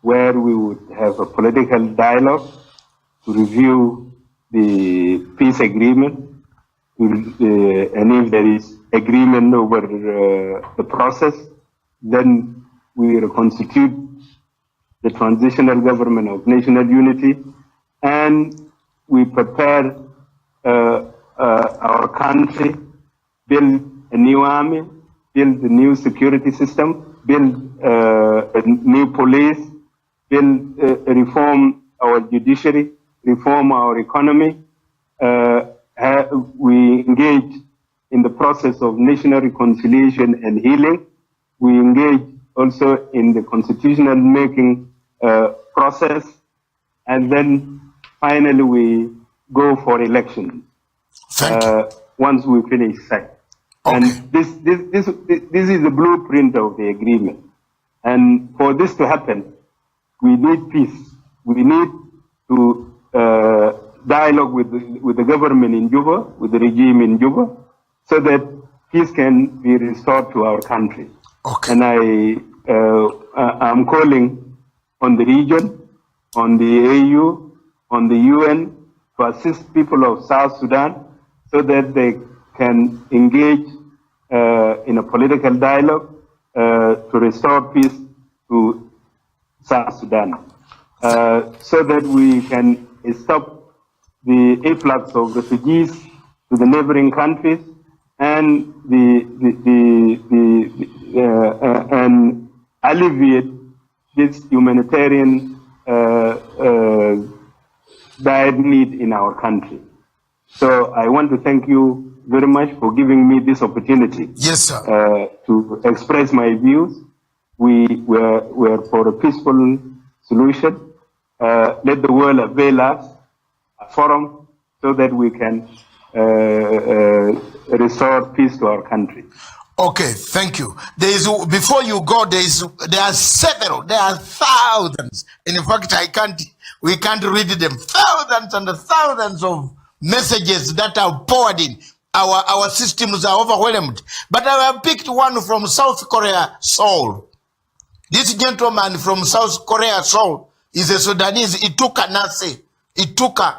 where we would have a political dialogue to review the peace agreement, and if there is agreement over the process, then we reconstitute the transitional government of national unity, and we prepare our country, build a new army, build a new security system, build a new police, build, reform our judiciary, reform our economy. We engage in the process of national reconciliation and healing. We engage also in the constitutional making process, and then finally we go for elections. Thank you. Once we finish that. Okay. And this is the blueprint of the agreement. And for this to happen, we need peace. We need to dialogue with the government in Juba, with the regime in Juba, so that peace can be restored to our country. Okay. And I'm calling on the region, on the AU, on the UN to assist people of South Sudan so that they can engage in a political dialogue to restore peace to South Sudan, so that we can stop the influx of refugees to the neighboring countries and and alleviate this humanitarian dire need in our country. So I want to thank you very much for giving me this opportunity. Yes, sir. To express my views. We were for a peaceful solution. Let the world avail us a forum so that we can restore peace to our country. Okay, thank you. Before you go, there are thousands. In fact, we can't read them. Thousands and thousands of messages that are poured in. Our systems are overwhelmed. But I have picked one from South Korea, Seoul. This gentleman from South Korea, Seoul, is a Sudanese, Ituka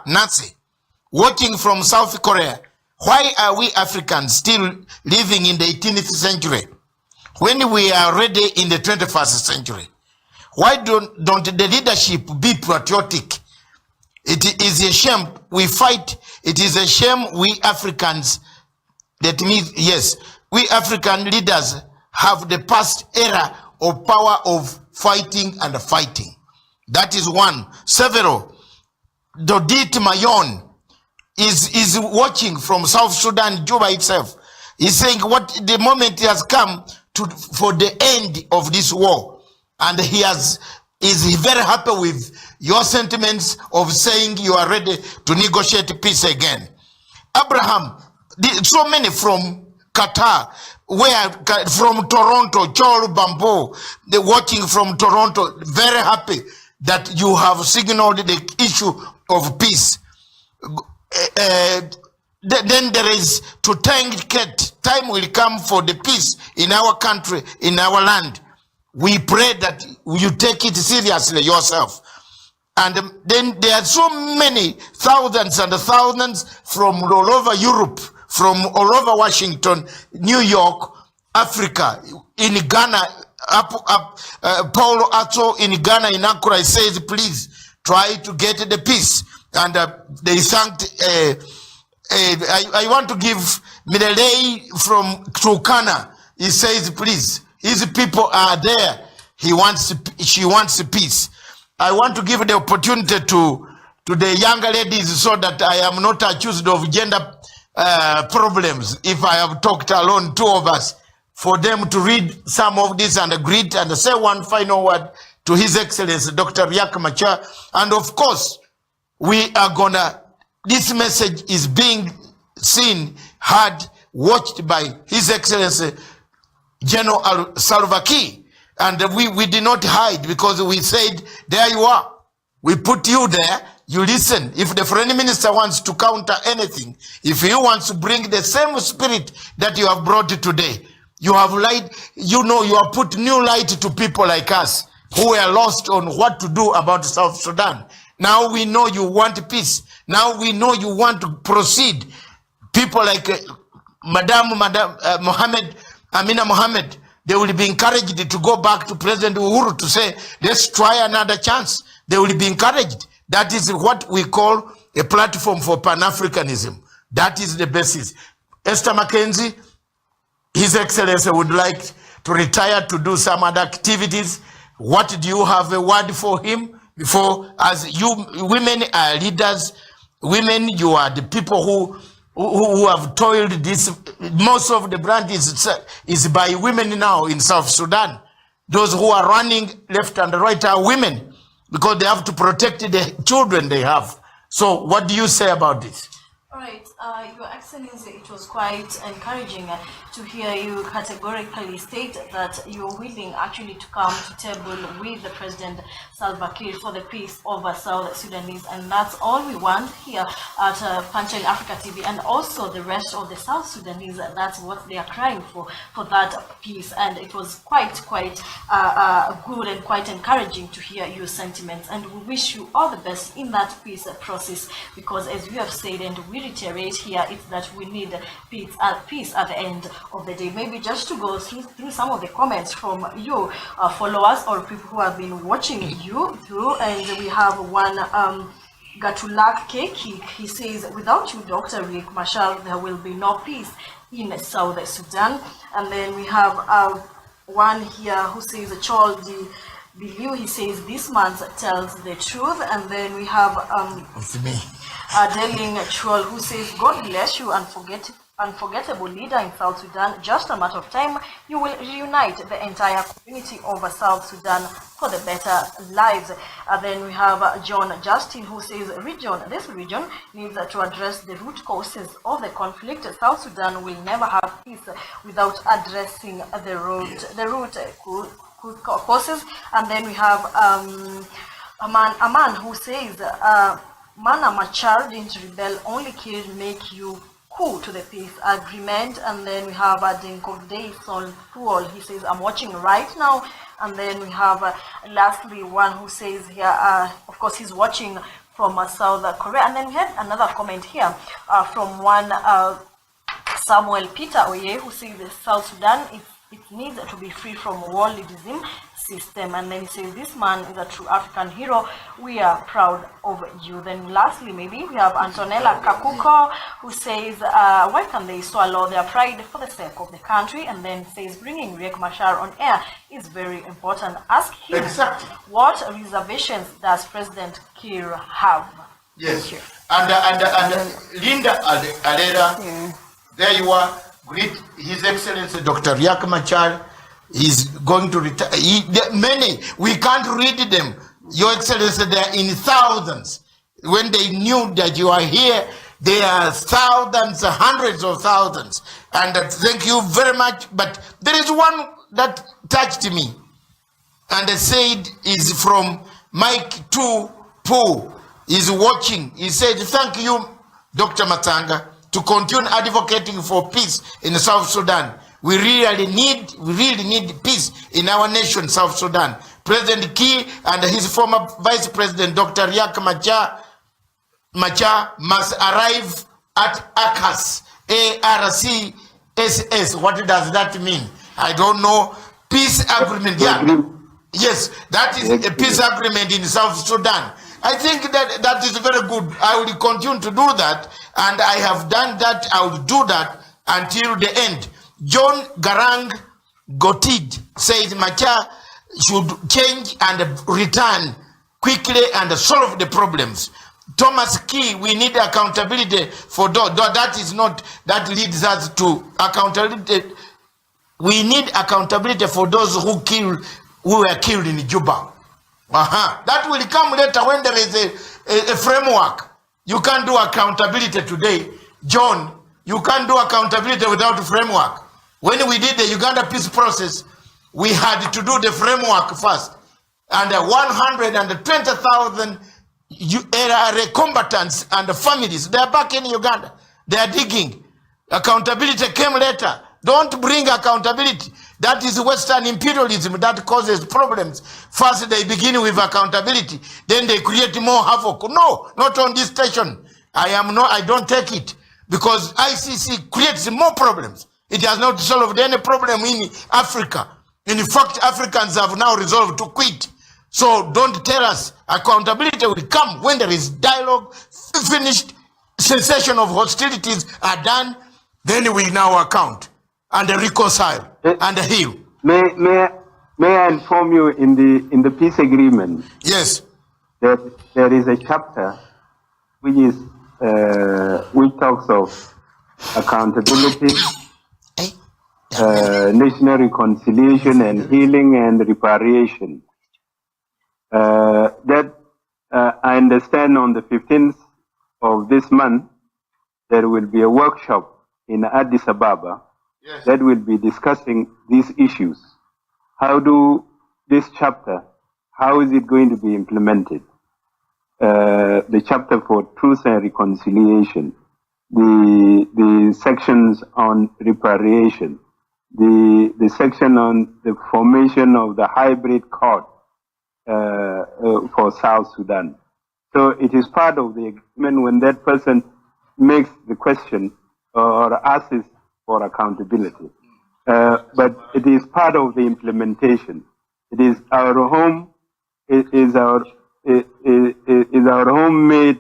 Nasi, watching from South Korea. Why are we Africans still living in the 18th century when we are already in the 21st century? Why don't the leadership be patriotic? It is a shame we fight. It is a shame we Africans, that means, yes, we African leaders have the past era of power of fighting and fighting. That is one. Several, Dodit Mayon is watching from South Sudan, Juba itself. He's saying what the moment has come for the end of this war. And is very happy with your sentiments of saying you are ready to negotiate peace again. Abraham, so many from Qatar, from Toronto, Chol Bambo, they're watching from Toronto, very happy that you have signaled the issue of peace. Then there is to thank Kate. Time will come for the peace in our country, in our land. We pray that you take it seriously yourself. And then there are so many thousands and thousands from all over Europe, from all over Washington, New York, Africa, in Ghana. Paulo Ato in Ghana, in Accra, says, please try to get the peace. And they thanked, I want to give Midalei from Turkana. He says, please, his people are there. She wants peace. I want to give the opportunity to the younger ladies so that I am not accused of gender problems. If I have talked alone, two of us, for them to read some of this and greet and say one final word to His Excellency Dr. Riek Machar. And of course, we are gonna, this message is being seen, heard, watched by His Excellency General Salva Kiir. And we did not hide, because we said, there you are. We put you there, you listen. If the foreign minister wants to counter anything, if he wants to bring the same spirit that you have brought today, you have light, you know, you have put new light to people like us who were lost on what to do about South Sudan. Now we know you want peace. Now we know you want to proceed. People like Madam Amina Mohammed, they will be encouraged to go back to President Uhuru to say, let's try another chance. They will be encouraged. That is what we call a platform for Pan-Africanism. That is the basis. Esther Mackenzie, His Excellency would like to retire to do some other activities. What do you have a word for him? Before, as you women are leaders, women, you are the people who have toiled this. Most of the brand is by women now in South Sudan. Those who are running left and right are women, because they have to protect the children they have. So what do you say about this? All right, Your Excellency, it was quite encouraging to hear you categorically state that you're willing actually to come to table with the President Salva Kiir for the peace over South Sudanese, and that's all we want here at Punchline Africa TV, and also the rest of the South Sudanese. That's what they are crying for that peace, and it was quite good and quite encouraging to hear your sentiments, and we wish you all the best in that peace process, because as you have said, and we reiterate here, it's that we need peace at the end of the day. Maybe just to go through some of the comments from you followers or people who have been watching you through, and we have one Gatulak Keki. He says, without you, Dr. Riek Machar, there will be no peace in South Sudan. And then we have one here who says, Choldi Biliu, he says, this man tells the truth. And then we have It's me. Deling Chol, who says, God bless you, unforgettable leader in South Sudan. Just a matter of time, you will reunite the entire community of South Sudan for the better lives. Then we have John Justin, who says, this region needs to address the root causes of the conflict. South Sudan will never have peace without addressing the root causes. And then we have a man who says, Mana Machar didn't rebel, only Kiir make you cool to the peace agreement. And then we have Dinkovdei Sol Puol, he says, I'm watching right now. And then we have lastly one who says here, of course he's watching from South Korea. And then we had another comment here from one Samuel Peter Oye, who says South Sudan, it needs to be free from worldism system. And then he says, this man is a true African hero. We are proud of you. Then lastly, maybe we have Antonella Kakuko, who says, why can they swallow their pride for the sake of the country? And then says, bringing Riek Machar on air is very important. Ask him, exactly. What reservations does President Kiir have? Yes. And Linda Alera, there you are. Greet His Excellency Dr. Riek Machar. He's going to retire. Many, we can't read them. Your Excellency, they are in thousands. When they knew that you are here, there are thousands, hundreds of thousands. And thank you very much. But there is one that touched me. And I said is from Mike 2 Poo. He's watching. He said, thank you, Dr. Matanga, to continue advocating for peace in South Sudan. We really need peace in our nation, South Sudan. President Kiir and his former Vice President, Dr. Riek Machar must arrive at ARCAS, ARCSS. What does that mean? I don't know. Peace agreement. Yeah. Yes, that is a peace agreement in South Sudan. I think that is very good. I will continue to do that, and I have done that. I will do that until the end. John Garang Gotid says Machar should change and return quickly and solve the problems. Thomas Key, we need accountability for that is not, that leads us to accountability. We need accountability for those who were killed in Juba. That will come later when there is a framework. You can't do accountability today. John, you can't do accountability without a framework. When we did the Uganda peace process, we had to do the framework first. And 120,000 combatants and the families, they are back in Uganda. They are digging. Accountability came later. Don't bring accountability. That is Western imperialism that causes problems. First, they begin with accountability. Then they create more havoc. No, not on this station. I don't take it. Because ICC creates more problems. It has not solved any problem in Africa. In fact, Africans have now resolved to quit. So don't tell us accountability will come when there is dialogue, finished, cessation of hostilities are done, then we now account and reconcile and heal. May I inform you in the peace agreement? Yes. That there is a chapter which talks of accountability, national reconciliation and healing and reparation. I understand on the 15th of this month, there will be a workshop in Addis Ababa that will be discussing these issues. How do this chapter, how is it going to be implemented? The chapter for truth and reconciliation, the sections on reparation, the section on the formation of the hybrid court for South Sudan. So it is part of the agreement when that person makes the question or asks for accountability. But it is part of the implementation. It is our home, is our homemade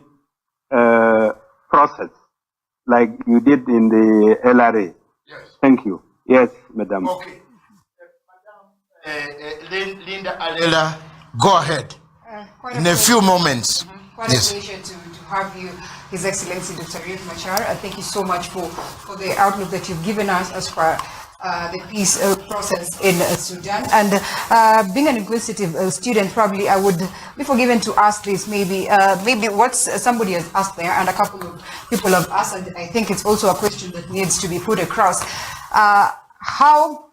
process, like you did in the LRA. Yes. Thank you. Yes, Madam. Okay. Linda Alela, go ahead. In a few moments. Quite a pleasure to have you, His Excellency Dr. Riek Machar. Thank you so much for the outlook that you've given us as far the peace process in Sudan. And being an inquisitive student, probably I would be forgiven to ask this, maybe what somebody has asked there, and a couple of people have asked, and I think it's also a question that needs to be put across. How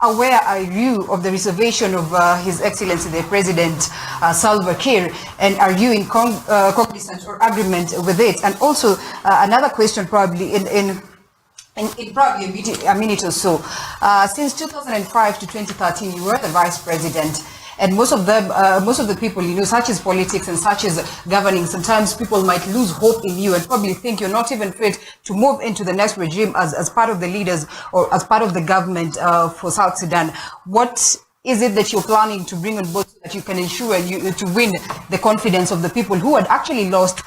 aware are you of the reservation of His Excellency the President Salva Kiir, and are you in cognizance or agreement with it? And also another question, probably in probably a minute or so. Since 2005 to 2013, you were the Vice President, and most of the people, such as politics and such as governing, sometimes people might lose hope in you and probably think you're not even fit to move into the next regime as part of the leaders or as part of the government for South Sudan. What is it that you're planning to bring on board so that you can ensure to win the confidence of the people who had actually lost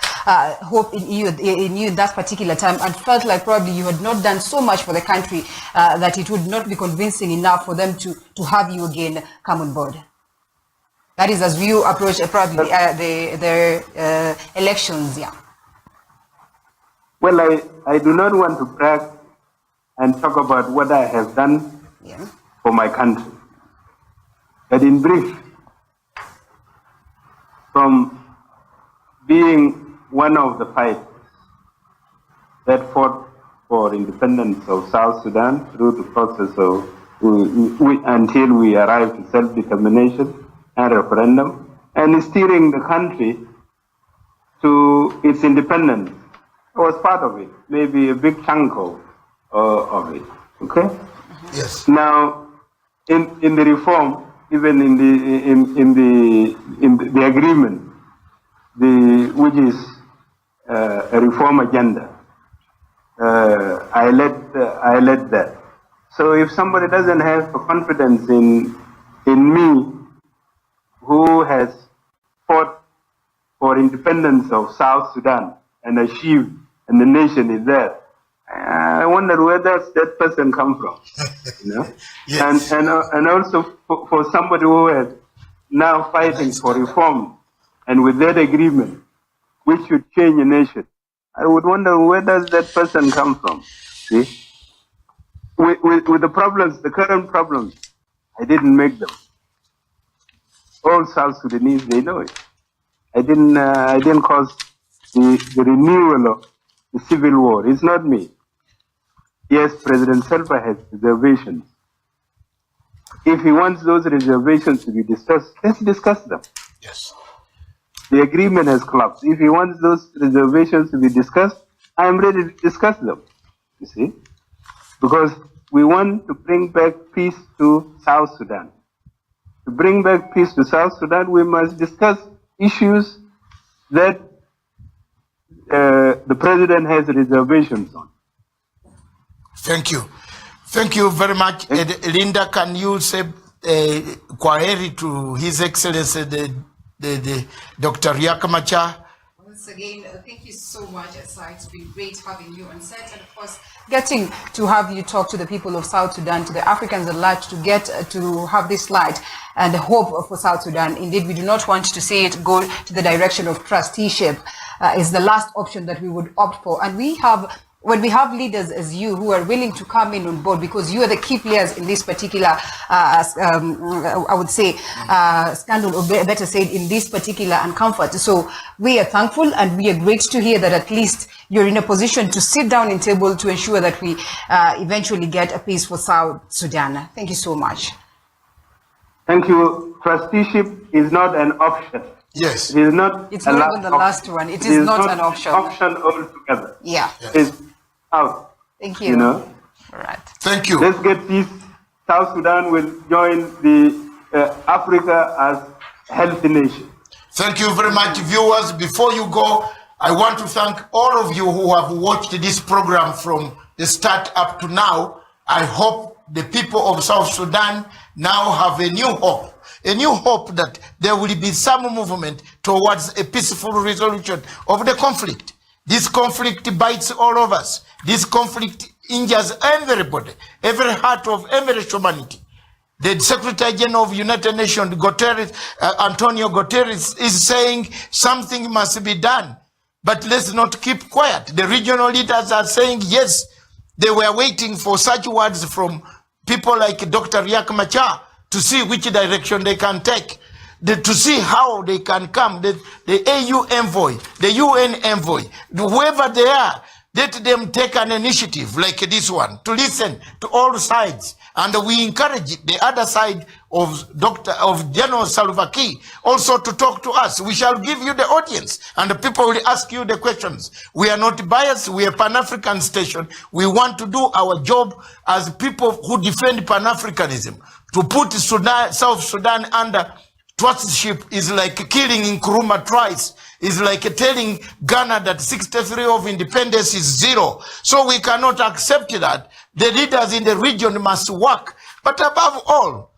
hope in you in that particular time and felt like probably you had not done so much for the country that it would not be convincing enough for them to have you again come on board? That is as you approach probably the elections, yeah. Well, I do not want to brag and talk about what I have done for my country. But in brief, from being one of the fighters that fought for independence of South Sudan through the process of until we arrived to self-determination and referendum, and steering the country to its independence. I was part of it, maybe a big chunk of it. Okay. Yes. Now, in the reform, even in the agreement, which is a reform agenda, I led that. So if somebody doesn't have confidence in me, who has fought for independence of South Sudan and achieved, and the nation is there, I wonder where does that person come from, Yes. And also for somebody who is now fighting for reform, and with that agreement, which should change a nation, I would wonder where does that person come from. See? with the problems, the current problems, I didn't make them. All South Sudanese, they know it. I didn't cause the renewal of the civil war. It's not me. Yes, President Salva has reservations. If he wants those reservations to be discussed, let's discuss them. Yes. The agreement has collapsed. If he wants those reservations to be discussed, I am ready to discuss them. You see? Because we want to bring back peace to South Sudan. To bring back peace to South Sudan, we must discuss issues that the president has reservations on. Thank you. Thank you very much. Linda, can you say query to His Excellency, the Dr. Riek Machar? Once again, thank you so much, Asai. It's been great having you on set, and of course, getting to have you talk to the people of South Sudan, to the Africans at large, to get to have this light and hope for South Sudan. Indeed, we do not want to see it go to the direction of trusteeship. Is the last option that we would opt for. And we have, when we have leaders as you who are willing to come in on board, because you are the key players in this particular, I would say, scandal, or better said, in this particular uncomfort. So we are thankful, and we are great to hear that at least you're in a position to sit down in table to ensure that we eventually get a peace for South Sudan. Thank you so much. Thank you. Trusteeship is not an option. Yes. It is not. It's not even the last one. It is not an option. Option altogether. Yeah. Yes. It's out. Thank you. You know. All right. Thank you. Let's get peace. South Sudan will join the Africa as a healthy nation. Thank you very much, viewers. Before you go, I want to thank all of you who have watched this program from the start up to now. I hope the people of South Sudan now have a new hope that there will be some movement towards a peaceful resolution of the conflict. This conflict bites all of us. This conflict injures everybody, every heart of every humanity. The Secretary General of United Nations, Guterres, Antonio Guterres, is saying something must be done. But let's not keep quiet. The regional leaders are saying yes. They were waiting for such words from people like Dr. Riek Machar to see which direction they can take, to see how they can come. The AU envoy, the UN envoy, whoever they are, let them take an initiative like this one to listen to all sides. And we encourage the other side of General Salva Kiir also to talk to us. We shall give you the audience, and the people will ask you the questions. We are not biased. We are Pan-African station. We want to do our job as people who defend Pan-Africanism. To put South Sudan under trusteeship is like killing Nkrumah twice. Is like telling Ghana that 63 of independence is zero. So we cannot accept that. The leaders in the region must work. But above all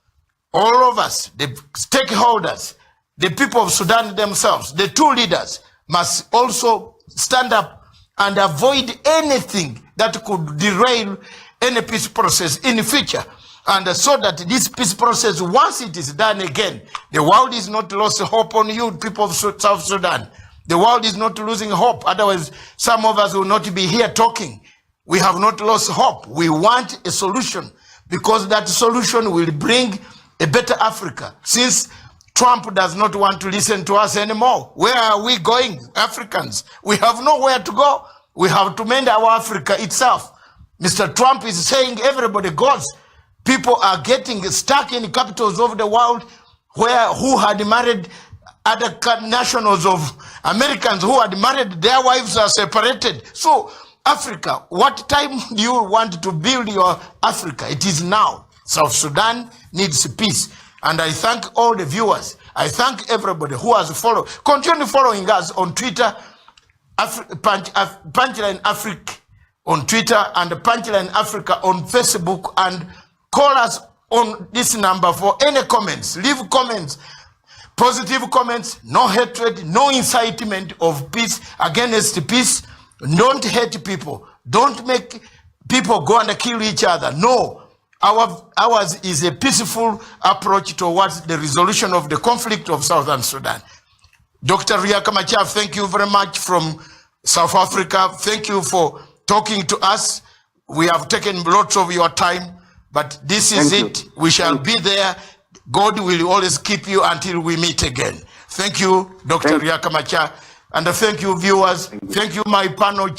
of us, the stakeholders, the people of Sudan themselves, the two leaders must also stand up and avoid anything that could derail any peace process in the future. And so that this peace process, once it is done again, the world is not lost hope on you, people of South Sudan. The world is not losing hope. Otherwise, some of us will not be here talking. We have not lost hope. We want a solution, because that solution will bring a better Africa. Since Trump does not want to listen to us anymore, where are we going, Africans? We have nowhere to go. We have to mend our Africa itself. Mr. Trump is saying everybody goes. People are getting stuck in capitals of the world who had married other nationals of Americans who had married, their wives are separated. So Africa, what time do you want to build your Africa? It is now. South Sudan needs peace. And I thank all the viewers. I thank everybody who has followed. Continue following us on Twitter, Punchline Africa on Twitter, and Punchline Africa on Facebook, and call us on this number for any comments. Leave comments, positive comments, no hatred, no incitement of peace against peace. Don't hate people. Don't make people go and kill each other. No. Ours is a peaceful approach towards the resolution of the conflict of Southern Sudan. Dr. Riek Machar, thank you very much from South Africa. Thank you for talking to us. We have taken lots of your time, but this is it. We shall be there. God will always keep you until we meet again. Thank you, Dr. Riek Machar. And thank you, viewers. Thank you, my panel.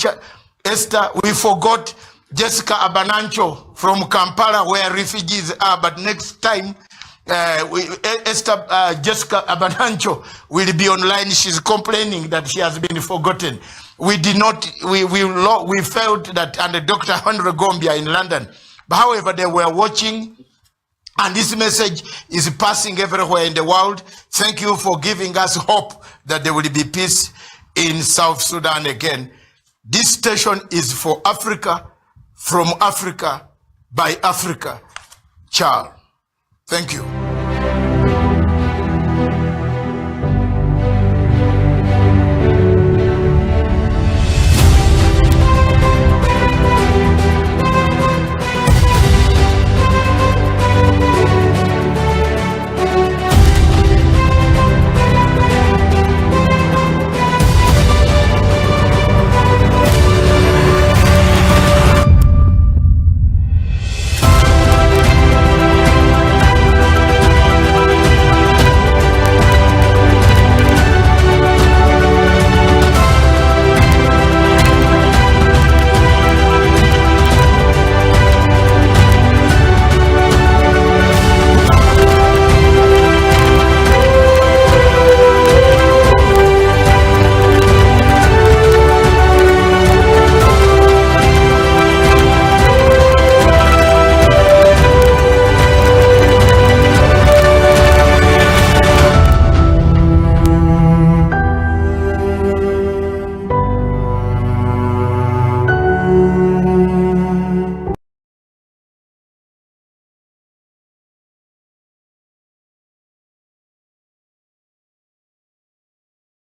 Esther, we forgot Jessica Abanancho from Kampala, where refugees are, but next time, Jessica Abanancho will be online. She's complaining that she has been forgotten. We did not, we felt that, and Dr. Henry Gombia in London. But however, they were watching, and this message is passing everywhere in the world. Thank you for giving us hope that there will be peace in South Sudan again. This station is for Africa, from Africa, by Africa. Ciao. Thank you.